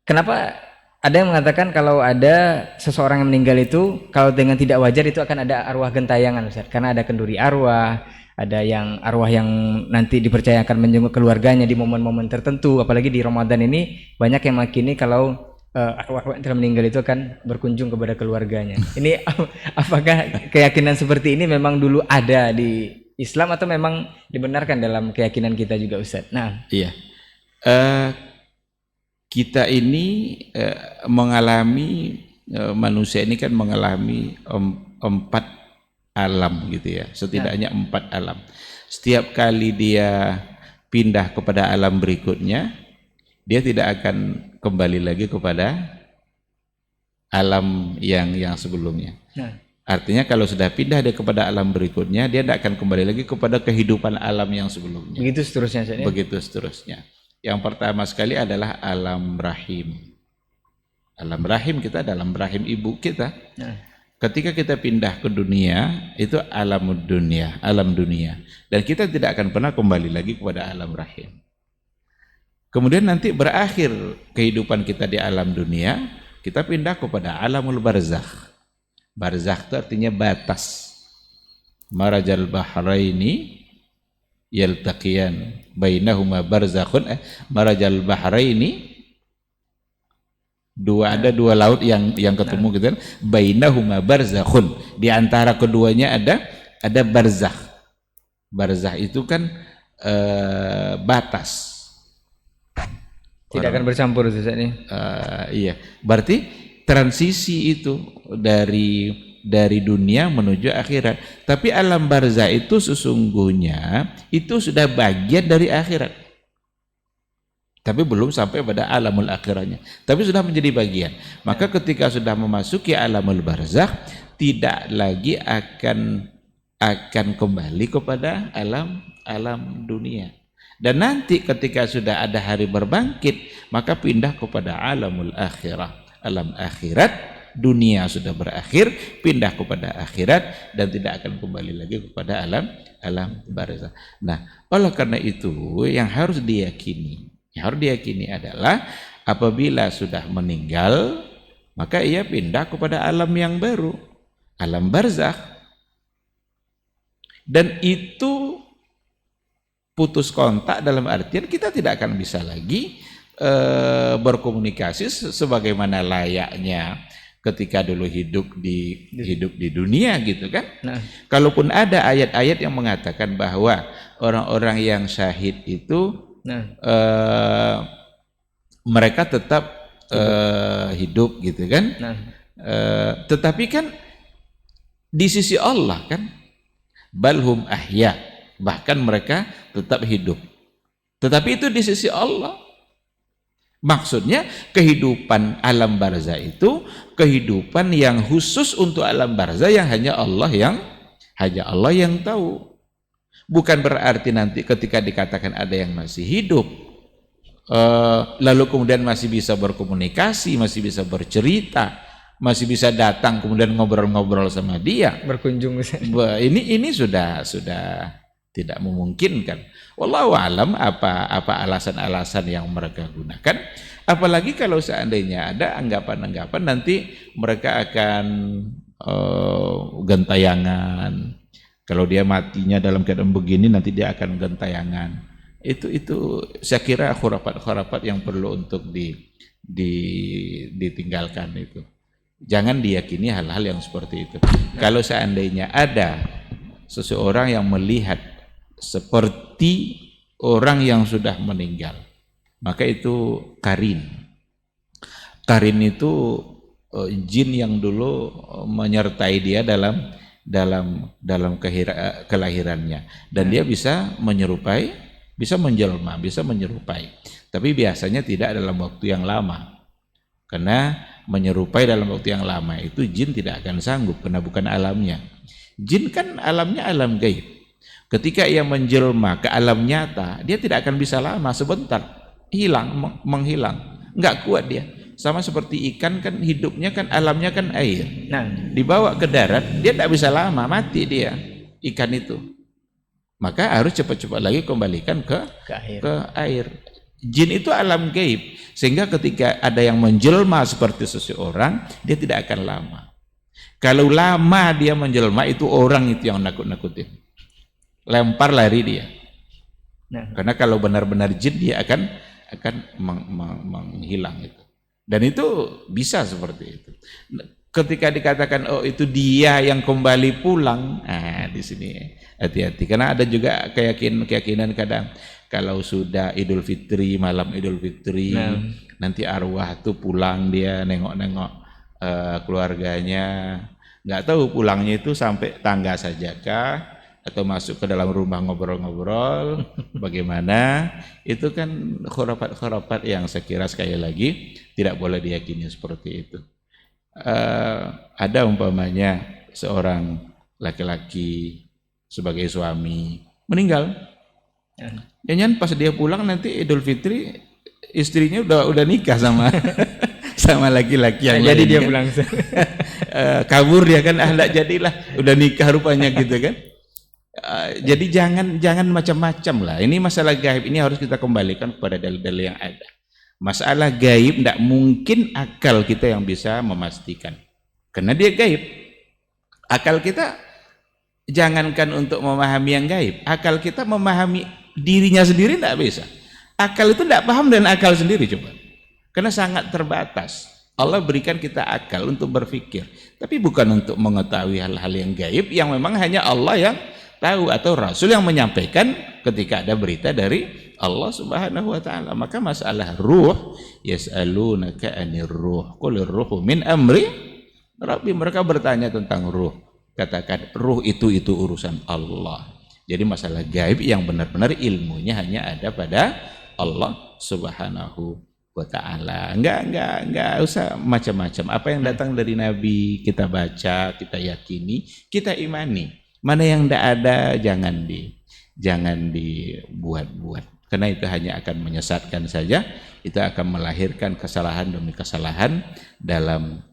Kenapa ada yang mengatakan kalau ada seseorang yang meninggal itu kalau dengan tidak wajar itu akan ada arwah gentayangan, Ustaz? Karena ada kenduri arwah, ada yang arwah yang nanti dipercaya akan menjenguk keluarganya di momen-momen tertentu, apalagi di Ramadan ini banyak yang makini kalau arwah yang telah meninggal itu akan berkunjung kepada keluarganya. Ini apakah keyakinan seperti ini memang dulu ada di Islam atau memang dibenarkan dalam keyakinan kita juga, Ustaz? Nah, iya. Kita ini mengalami manusia ini kan mengalami 4 alam gitu ya, setidaknya 4 alam. Setiap kali dia pindah kepada alam berikutnya, dia tidak akan kembali lagi kepada alam yang sebelumnya. Artinya kalau sudah pindah dia kepada alam berikutnya, dia tidak akan kembali lagi kepada kehidupan alam yang sebelumnya. Begitu seterusnya. Begitu seterusnya. Yang pertama sekali adalah alam rahim. Alam rahim kita dalam rahim ibu kita. Ketika kita pindah ke dunia, itu alam dunia. Dan kita tidak akan pernah kembali lagi kepada alam rahim. Kemudian nanti berakhir kehidupan kita di alam dunia, kita pindah kepada alamul barzakh. Barzakh itu artinya batas. Marajal bahraini yaltaqiyan bainahuma barzakhun. Marajal bahraini, ada dua laut yang ketemu gitu kan. Bainahuma barzakhun. Di antara keduanya ada barzakh. Barzakh itu kan batas. Tidak akan bercampur Ustaz ini. Iya. Berarti transisi itu dari dunia menuju akhirat. Tapi alam barzah itu sesungguhnya itu sudah bagian dari akhirat. Tapi belum sampai pada alamul akhiratnya. Tapi sudah menjadi bagian. Maka ketika sudah memasuki alamul barzah, tidak lagi akan kembali kepada alam dunia. Dan nanti ketika sudah ada hari berbangkit, maka pindah kepada alamul akhirah. Alam akhirat, dunia sudah berakhir, pindah kepada akhirat dan tidak akan kembali lagi kepada alam barzakh. Nah, oleh karena itu yang harus diyakini adalah apabila sudah meninggal, maka ia pindah kepada alam yang baru, alam barzakh. Dan itu putus kontak dalam artian kita tidak akan bisa lagi berkomunikasi sebagaimana layaknya ketika dulu hidup di dunia gitu kan. Kalaupun ada ayat-ayat yang mengatakan bahwa orang-orang yang syahid itu mereka tetap hidup gitu kan. Tetapi kan di sisi Allah kan balhum ahya, bahkan mereka tetap hidup. Tetapi itu di sisi Allah. Maksudnya kehidupan alam barzah itu kehidupan yang khusus untuk alam barzah yang hanya Allah yang tahu. Bukan berarti nanti ketika dikatakan ada yang masih hidup, lalu kemudian masih bisa berkomunikasi, masih bisa bercerita, masih bisa datang kemudian ngobrol-ngobrol sama dia, berkunjung. Ini sudah tidak memungkinkan. Wallahu alam apa alasan-alasan yang mereka gunakan. Apalagi kalau seandainya ada anggapan-anggapan nanti mereka akan gentayangan. Kalau dia matinya dalam keadaan begini nanti dia akan gentayangan. Itu saya kira khurafat-khurafat yang perlu untuk ditinggalkan itu. Jangan diyakini hal-hal yang seperti itu. Kalau seandainya ada seseorang yang melihat seperti orang yang sudah meninggal, maka itu karin. Karin itu jin yang dulu menyertai dia dalam kelahirannya, dan dia bisa menyerupai, bisa menjelma, bisa menyerupai. Tapi biasanya tidak dalam waktu yang lama, karena menyerupai dalam waktu yang lama itu jin tidak akan sanggup karena bukan alamnya. Jin kan alamnya alam gaib. Ketika ia menjelma ke alam nyata, dia tidak akan bisa lama, sebentar hilang, menghilang, nggak kuat dia. Sama seperti ikan kan hidupnya kan alamnya kan air. Nah, Dibawa ke darat, dia tidak bisa lama, mati dia ikan itu. Maka harus cepat-cepat lagi kembalikan ke ke air. air. Jin itu alam gaib, sehingga ketika ada yang menjelma seperti seseorang, dia tidak akan lama. Kalau lama dia menjelma, itu orang itu yang nakut-nakutin. Lempar lari dia. Nah, Karena kalau benar-benar jin dia akan menghilang itu. Dan itu bisa seperti itu. Ketika dikatakan oh itu dia yang kembali pulang, di sini hati-hati. Karena ada juga keyakinan kadang kalau sudah Idul Fitri, malam Idul Fitri, nanti arwah tuh pulang, dia nengok-nengok keluarganya. Nggak tahu pulangnya itu sampai tangga saja kah, atau masuk ke dalam rumah ngobrol-ngobrol, bagaimana? Itu kan khurafat-khurafat yang saya kira sekali lagi tidak boleh diyakini seperti itu. Ada umpamanya seorang laki-laki sebagai suami meninggal, jangan pas dia pulang nanti Idul Fitri istrinya udah nikah sama sama laki-laki yang jadi lain, dia kan? pulang. Kabur dia kan, enggak jadilah, udah nikah rupanya gitu kan. Jadi jangan macam-macam lah. Ini masalah gaib, ini harus kita kembalikan kepada dalil-dalil yang ada. Masalah gaib tidak mungkin akal kita yang bisa memastikan, karena dia gaib. Akal kita jangankan untuk memahami yang gaib, akal kita memahami dirinya sendiri tidak bisa. Akal itu tidak paham dan akal sendiri, coba, karena sangat terbatas. Allah berikan kita akal untuk berpikir, tapi bukan untuk mengetahui hal-hal yang gaib yang memang hanya Allah yang tahu atau Rasul yang menyampaikan ketika ada berita dari Allah Subhanahu wa taala. Maka masalah ruh, yas'alunaka 'anir ruh, qul ruhu min amri Rabbi. Mereka bertanya tentang ruh. Katakan ruh itu urusan Allah. Jadi masalah gaib yang benar-benar ilmunya hanya ada pada Allah Subhanahu wa taala. Enggak usah macam-macam. Apa yang datang dari Nabi kita baca, kita yakini, kita imani. Mana yang tidak ada jangan dibuat-buat. Karena itu hanya akan menyesatkan saja, itu akan melahirkan kesalahan demi kesalahan dalam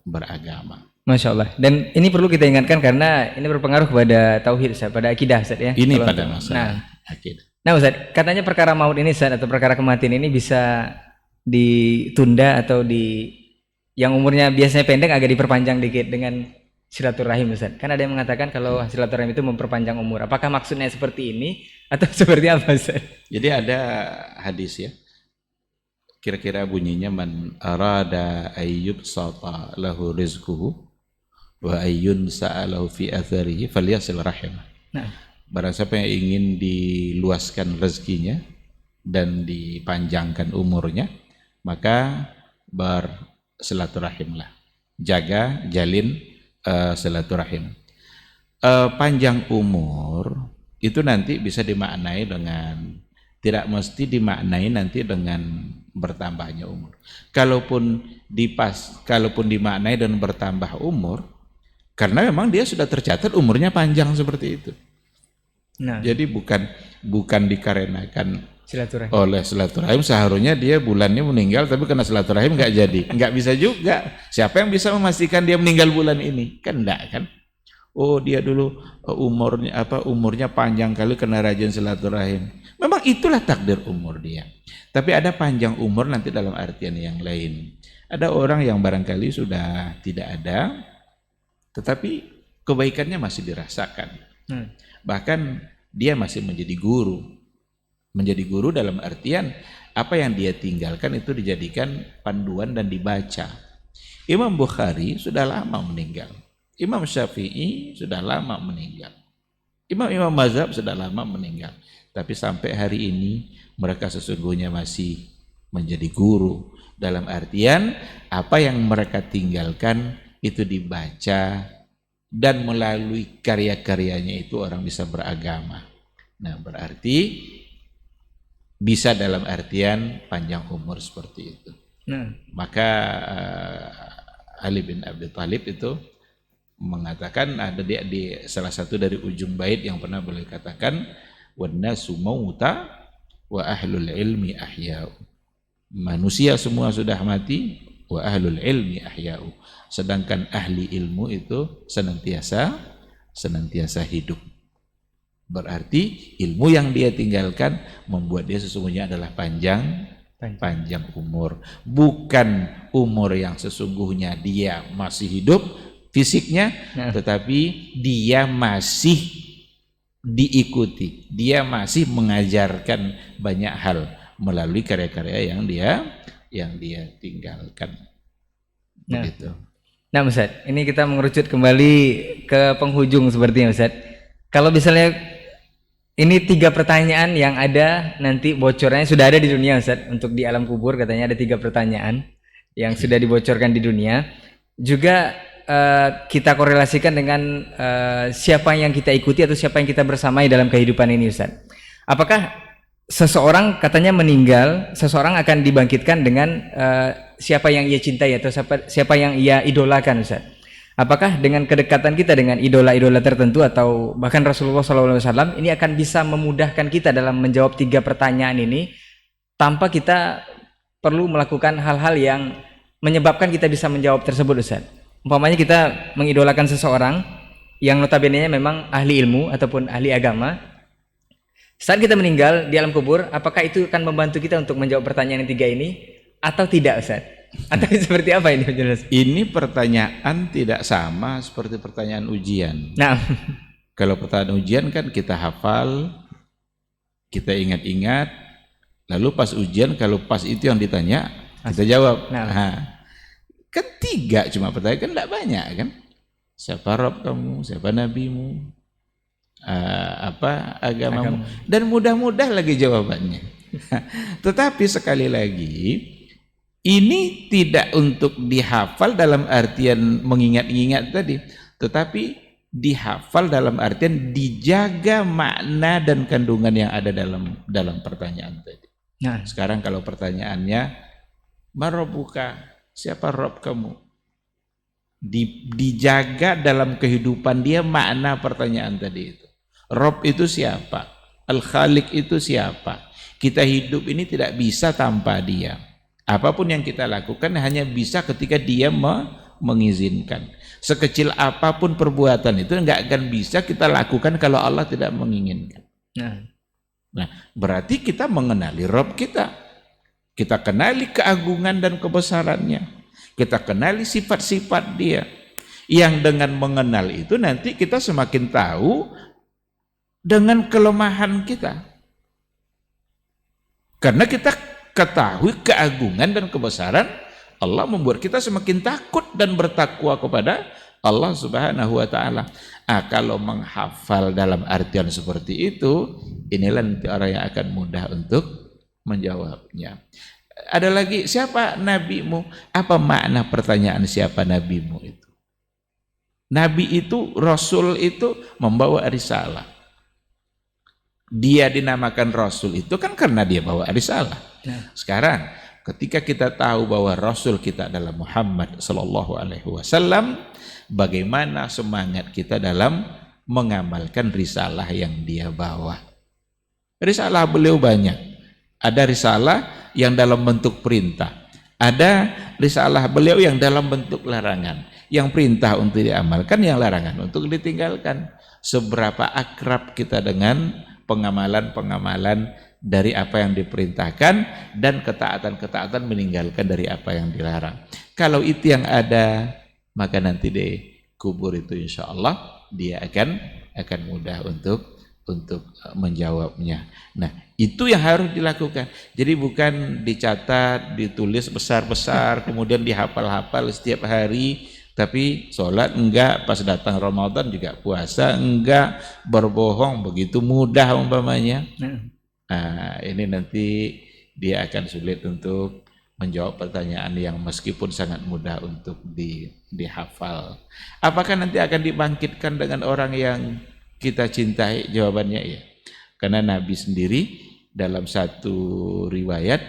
beragama. Masya Allah. Dan ini perlu kita ingatkan karena ini berpengaruh kepada tauhid, Ustaz, pada akidah, Ustaz, ya. Ini pada masalah akidah. Nah, Ustaz, katanya perkara maut ini, Ustaz, atau perkara kematian ini bisa ditunda atau yang umurnya biasanya pendek agak diperpanjang dikit dengan silaturahim, Ustaz. Kan ada yang mengatakan kalau silaturahim itu memperpanjang umur. Apakah maksudnya seperti ini atau seperti apa, Ustaz? Jadi ada hadis ya. Kira-kira bunyinya man arada ayyub sata lahu rizquhu wa ayyun sa'alahu fi atharihi falyasil rahim. Nah, barang siapa yang ingin diluaskan rezekinya dan dipanjangkan umurnya, maka bersilaturahimlah. Jaga, jalin silaturahim. Panjang umur itu nanti bisa dimaknai dengan, tidak mesti dimaknai nanti dengan bertambahnya umur. Kalaupun dimaknai dan bertambah umur, karena memang dia sudah tercatat umurnya panjang seperti itu. Nah, jadi bukan dikarenakan silaturahim. Oleh silaturahim seharusnya dia bulannya meninggal, tapi karena silaturahim nggak jadi. Nggak bisa juga. Siapa yang bisa memastikan dia meninggal bulan ini? Kan enggak kan? Oh, dia dulu umurnya panjang kali karena rajin silaturahim. Memang itulah takdir umur dia. Tapi ada panjang umur nanti dalam artian yang lain. Ada orang yang barangkali sudah tidak ada, tetapi kebaikannya masih dirasakan. Bahkan dia masih menjadi guru. Menjadi guru dalam artian apa yang dia tinggalkan itu dijadikan panduan dan dibaca. Imam Bukhari sudah lama meninggal. Imam Syafi'i sudah lama meninggal. Imam mazhab sudah lama meninggal. Tapi sampai hari ini mereka sesungguhnya masih menjadi guru. Dalam artian apa yang mereka tinggalkan itu dibaca, dan melalui karya-karyanya itu orang bisa beragama. Nah, berarti bisa dalam artian panjang umur seperti itu. Maka Ali bin Abi Thalib itu mengatakan, ada di salah satu dari ujung bait yang pernah beliau katakan, wan nasu mauta wa ahlul ilmi ahya'u. Manusia semua sudah mati, wa ahlul ilmi ahya'u. Sedangkan ahli ilmu itu senantiasa hidup. Berarti ilmu yang dia tinggalkan membuat dia sesungguhnya adalah panjang umur. Bukan umur yang sesungguhnya dia masih hidup fisiknya, tetapi dia masih diikuti. Dia masih mengajarkan banyak hal melalui karya-karya yang dia tinggalkan. Begitu. Nah Ustaz, ini kita mengerucut kembali ke penghujung sepertinya Ustaz. Kalau misalnya ini 3 pertanyaan yang ada nanti bocornya sudah ada di dunia Ustaz. Untuk di alam kubur katanya ada 3 pertanyaan yang sudah dibocorkan di dunia. Juga kita korelasikan dengan siapa yang kita ikuti atau siapa yang kita bersamai dalam kehidupan ini Ustaz. Apakah seseorang katanya meninggal, seseorang akan dibangkitkan dengan siapa yang ia cintai atau siapa yang ia idolakan Ustaz? Apakah dengan kedekatan kita dengan idola-idola tertentu atau bahkan Rasulullah SAW ini akan bisa memudahkan kita dalam menjawab 3 pertanyaan ini tanpa kita perlu melakukan hal-hal yang menyebabkan kita bisa menjawab tersebut Ustaz? Umpamanya kita mengidolakan seseorang yang notabene memang ahli ilmu ataupun ahli agama. Saat kita meninggal di alam kubur, apakah itu akan membantu kita untuk menjawab pertanyaan yang 3 ini atau tidak Ustaz? Atau seperti apa ini penjelasan? Ini pertanyaan tidak sama seperti pertanyaan ujian. Nah, kalau pertanyaan ujian kan kita hafal, kita ingat-ingat, lalu pas ujian kalau pas itu yang ditanya kita jawab. Nah, ketiga cuma pertanyaan kan tidak banyak kan? Siapa Rabb kamu? Siapa nabimu? Apa agamamu? Dan mudah-mudah lagi jawabannya. Tetapi sekali lagi ini tidak untuk dihafal dalam artian mengingat-ingat tadi, tetapi dihafal dalam artian dijaga makna dan kandungan yang ada dalam pertanyaan tadi. Nah, sekarang kalau pertanyaannya Marabbuka, siapa Rabb kamu? Dijaga dalam kehidupan dia makna pertanyaan tadi itu. Rabb itu siapa? Al-Khaliq itu siapa? Kita hidup ini tidak bisa tanpa dia. Apapun yang kita lakukan hanya bisa ketika dia mengizinkan. Sekecil apapun perbuatan itu enggak akan bisa kita lakukan kalau Allah tidak menginginkan. Nah, berarti kita mengenali Rabb kita. Kita kenali keagungan dan kebesarannya. Kita kenali sifat-sifat dia. Yang dengan mengenal itu nanti kita semakin tahu dengan kelemahan kita. Karena kita ketahui keagungan dan kebesaran Allah, membuat kita semakin takut dan bertakwa kepada Allah Subhanahu wa taala. Kalau menghafal dalam artian seperti itu, inilah nanti orang yang akan mudah untuk menjawabnya. Ada lagi, siapa nabimu? Apa makna pertanyaan siapa nabimu itu? Nabi itu, Rasul itu membawa risalah. Dia dinamakan Rasul itu kan karena dia bawa risalah. Sekarang ketika kita tahu bahwa Rasul kita adalah Muhammad Sallallahu Alaihi Wasallam, bagaimana semangat kita dalam mengamalkan risalah yang dia bawa? Risalah beliau banyak. Ada risalah yang dalam bentuk perintah, ada risalah beliau yang dalam bentuk larangan. Yang perintah untuk diamalkan, yang larangan untuk ditinggalkan. Seberapa akrab kita dengan pengamalan-pengamalan dari apa yang diperintahkan dan ketaatan-ketaatan meninggalkan dari apa yang dilarang. Kalau itu yang ada, maka nanti di kubur itu insya Allah dia akan mudah untuk menjawabnya. Nah, itu yang harus dilakukan. Jadi bukan dicatat, ditulis besar-besar, kemudian dihafal-hafal setiap hari, tapi sholat enggak, pas datang Ramadan juga puasa enggak, berbohong begitu mudah umpamanya. Nah, ini nanti dia akan sulit untuk menjawab pertanyaan yang meskipun sangat mudah untuk dihafal. Apakah nanti akan dibangkitkan dengan orang yang kita cintai? Jawabannya iya. Karena Nabi sendiri dalam satu riwayat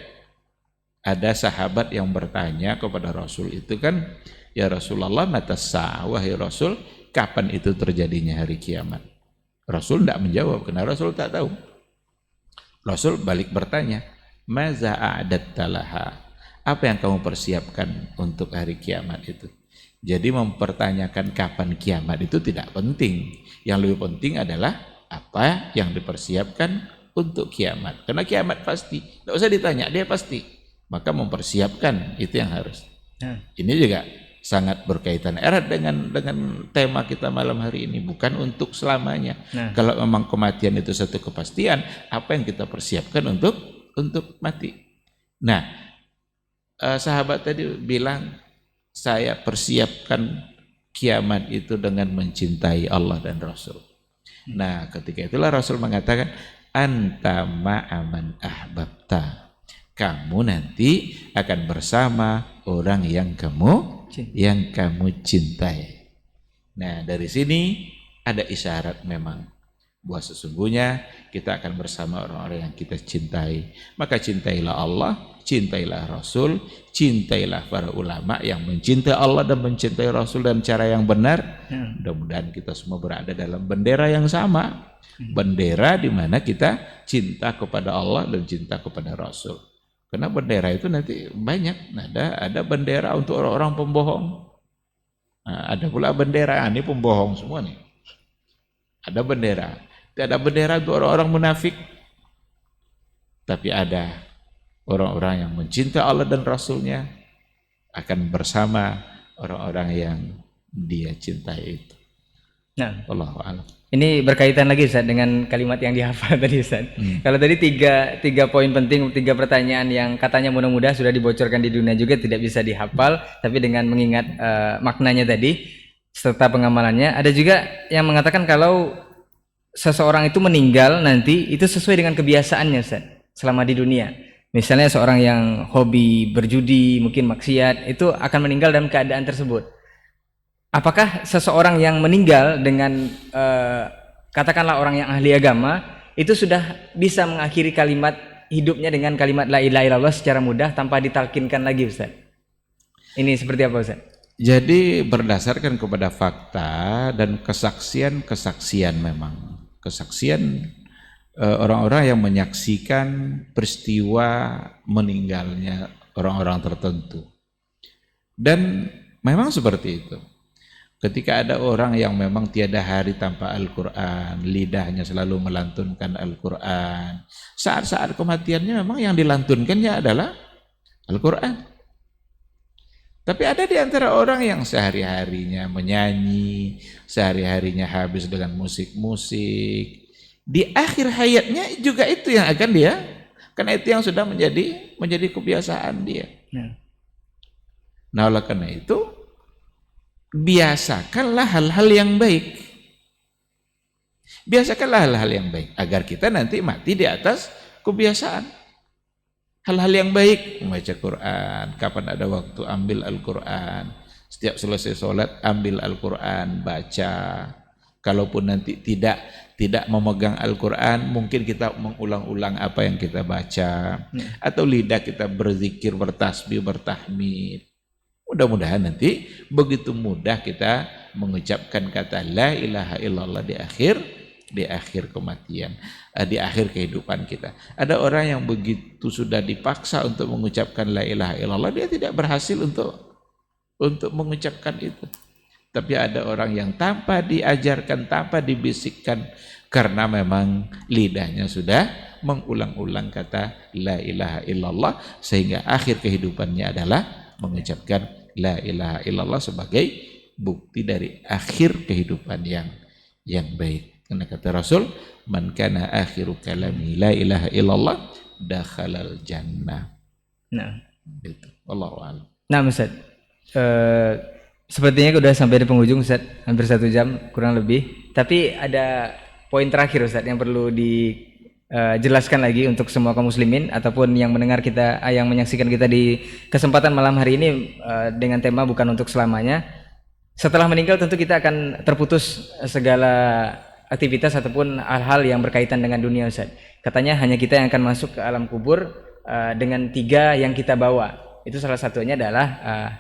ada sahabat yang bertanya kepada Rasul itu kan, ya Rasulullah, mata sa'ah, wahai Rasul, kapan itu terjadinya hari kiamat? Rasul tidak menjawab karena Rasul tak tahu. Rasul balik bertanya, Maza a'datta laha. Apa yang kamu persiapkan untuk hari kiamat itu? Jadi mempertanyakan kapan kiamat itu tidak penting. Yang lebih penting adalah apa yang dipersiapkan untuk kiamat. Karena kiamat pasti, tidak usah ditanya, dia pasti. Maka mempersiapkan itu yang harus. Ini juga sangat berkaitan erat dengan tema kita malam hari ini. Bukan untuk selamanya. Kalau memang kematian itu satu kepastian, apa yang kita persiapkan untuk mati. Nah, sahabat tadi bilang, saya persiapkan kiamat itu dengan mencintai Allah dan Rasul. Nah, ketika itulah Rasul mengatakan, anta ma'aman ahbabta. Kamu nanti akan bersama orang yang kamu cintai. Nah, dari sini ada isyarat memang bahwa sesungguhnya kita akan bersama orang-orang yang kita cintai. Maka cintailah Allah, cintailah Rasul, cintailah para ulama yang mencintai Allah dan mencintai Rasul dan cara yang benar. Mudah-mudahan kita semua berada dalam bendera yang sama. Bendera di mana kita cinta kepada Allah dan cinta kepada Rasul. Karena bendera itu nanti banyak. Ada bendera untuk orang-orang pembohong. Nah, ada pula bendera, ini pembohong semua nih. Ada bendera. Tidak ada bendera untuk orang-orang munafik. Tapi ada orang-orang yang mencintai Allah dan Rasulnya akan bersama orang-orang yang dia cintai itu. Nah, Wallahu a'lam. ini berkaitan lagi Ustaz dengan kalimat yang dihafal tadi Ustaz. Kalau tadi tiga poin penting, 3 pertanyaan yang katanya mudah-mudah sudah dibocorkan di dunia juga tidak bisa dihafal, tapi dengan mengingat maknanya tadi serta pengamalannya. Ada juga yang mengatakan kalau seseorang itu meninggal nanti itu sesuai dengan kebiasaannya Ustaz selama di dunia. Misalnya seorang yang hobi berjudi, mungkin maksiat, itu akan meninggal dalam keadaan tersebut. Apakah seseorang yang meninggal dengan katakanlah orang yang ahli agama itu sudah bisa mengakhiri kalimat hidupnya dengan kalimat la ilaha illallah secara mudah tanpa ditalkinkan lagi Ustaz? Ini seperti apa Ustaz? Jadi berdasarkan kepada fakta dan kesaksian memang. Kesaksian orang-orang yang menyaksikan peristiwa meninggalnya orang-orang tertentu. Dan memang seperti itu. Ketika ada orang yang memang tiada hari tanpa Al-Quran, lidahnya selalu melantunkan Al-Quran, saat-saat kematiannya memang yang dilantunkannya adalah Al-Quran. Tapi ada di antara orang yang sehari-harinya menyanyi, sehari-harinya habis dengan musik-musik. Di akhir hayatnya juga itu yang akan dia, karena itu yang sudah menjadi kebiasaan dia. Nah, oleh karena itu, biasakanlah hal-hal yang baik. Biasakanlah hal-hal yang baik agar kita nanti mati di atas kebiasaan. Hal-hal yang baik, membaca Quran, kapan ada waktu ambil Al-Quran, setiap selesai sholat ambil Al-Quran, baca. Kalaupun nanti tidak memegang Al-Quran, mungkin kita mengulang-ulang apa yang kita baca, atau lidah kita berzikir, bertasbih, bertahmid. Mudah-mudahan nanti begitu mudah kita mengucapkan kata la ilaha illallah di akhir kematian, di akhir kehidupan kita. Ada orang yang begitu sudah dipaksa untuk mengucapkan la ilaha illallah, dia tidak berhasil untuk mengucapkan itu. Tapi ada orang yang tanpa diajarkan, tanpa dibisikkan, karena memang lidahnya sudah mengulang-ulang kata la ilaha illallah, sehingga akhir kehidupannya adalah mengucapkan la ilaha illallah sebagai bukti dari akhir kehidupan yang baik. Karena kata Rasul, man kana akhiru kalami la ilaha illallah dakhalal jannah. Nah, Itu. Wallahu a'lam. nah Ustaz, sepertinya udah sampai di penghujung Ustaz, hampir 1 jam kurang lebih. Tapi ada poin terakhir Ustaz yang perlu dijelaskan lagi untuk semua kaum muslimin ataupun yang mendengar kita, yang menyaksikan kita di kesempatan malam hari ini dengan tema bukan untuk selamanya. Setelah meninggal tentu kita akan terputus segala aktivitas ataupun hal-hal yang berkaitan dengan dunia Ustaz. Katanya hanya kita yang akan masuk ke alam kubur dengan 3 yang kita bawa. Itu salah satunya adalah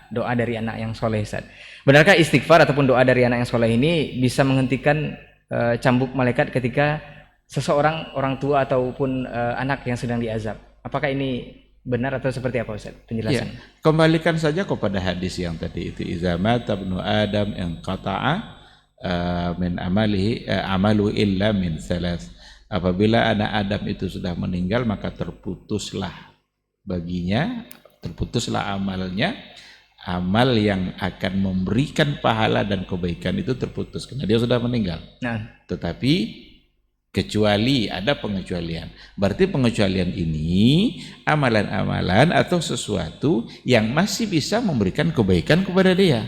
doa dari anak yang soleh Ustaz. Benarkah istighfar ataupun doa dari anak yang soleh ini bisa menghentikan cambuk malaikat ketika seseorang, orang tua ataupun anak yang sedang diazab? Apakah ini benar atau seperti apa Ustaz Ya, penjelasan? kembalikan saja kepada hadis yang tadi itu iza mata ibnu adam inqata'a min amalihi amalu illa min salas. Apabila anak Adam itu sudah meninggal maka terputuslah baginya, terputuslah amalnya, amal yang akan memberikan pahala dan kebaikan itu terputus karena dia sudah meninggal. Nah, Tetapi kecuali ada pengecualian. Berarti pengecualian ini amalan-amalan atau sesuatu yang masih bisa memberikan kebaikan kepada dia.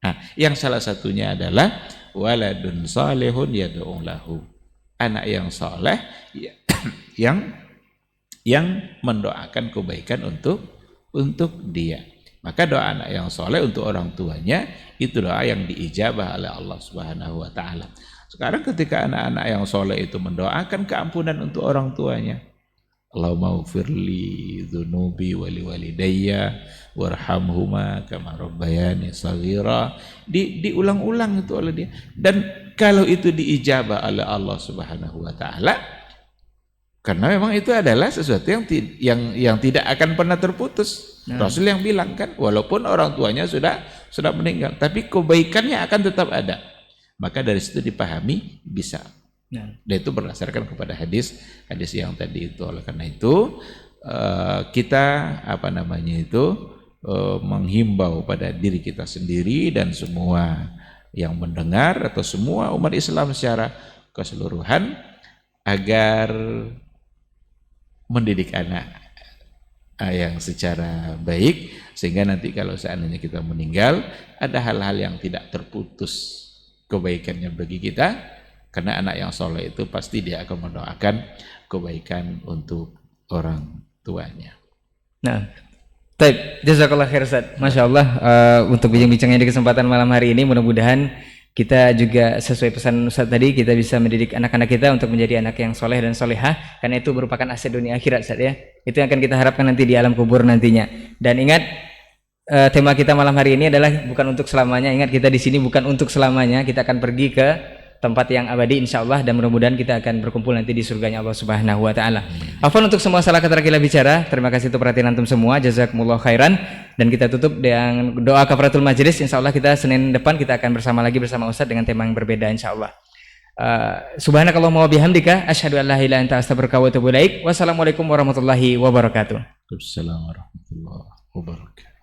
Nah, yang salah satunya adalah waladun salihun yad'u lahu. Anak yang saleh yang mendoakan kebaikan untuk dia. Maka doa anak yang soleh untuk orang tuanya itu doa yang diijabah oleh Allah Subhanahu wa taala. Sekarang ketika anak-anak yang soleh itu mendoakan keampunan untuk orang tuanya, Allahumma ufirli dzunubi wali walidayya warhamhuma kama rabbayani shaghira, diulang-ulang itu oleh dia. Dan kalau itu diijabah oleh Allah Subhanahu wa taala, karena memang itu adalah sesuatu yang tidak akan pernah terputus. Rasul yang bilang kan, walaupun orang tuanya sudah meninggal, tapi kebaikannya akan tetap ada. Maka dari situ dipahami bisa. Dan itu berdasarkan kepada hadis yang tadi itu. Oleh karena itu kita menghimbau pada diri kita sendiri dan semua yang mendengar atau semua umat Islam secara keseluruhan agar mendidik anak yang secara baik, sehingga nanti kalau seandainya kita meninggal ada hal-hal yang tidak terputus kebaikannya bagi kita, karena anak yang soleh itu pasti dia akan mendoakan kebaikan untuk orang tuanya. Nah, baik, jazakallah khair Ustaz. Masya Allah, untuk bincang-bincangnya di kesempatan malam hari ini, mudah-mudahan kita juga sesuai pesan Ustaz tadi, kita bisa mendidik anak-anak kita untuk menjadi anak yang soleh dan solehah, karena itu merupakan aset dunia akhirat Ustaz ya. Itu yang akan kita harapkan nanti di alam kubur nantinya. Dan ingat, tema kita malam hari ini adalah bukan untuk selamanya. Ingat, kita di sini bukan untuk selamanya, kita akan pergi ke tempat yang abadi insyaallah, dan mudah-mudahan kita akan berkumpul nanti di surganya Allah Subhanahu wa taala. Afwan untuk semua salah kata kita bicara. Terima kasih untuk perhatian antum semua. Jazakumullah khairan. Dan kita tutup dengan doa kafaratul majelis. Insyaallah kita Senin depan kita akan bersama lagi bersama Ustaz dengan tema yang berbeda insyaallah. Subhanakallahumma wa bihamdika asyhadu an la ilaha illa anta astaghfiruka wa atubu ilaik. Wassalamualaikum warahmatullahi wabarakatuh. Waalaikumsalam warahmatullahi wabarakatuh.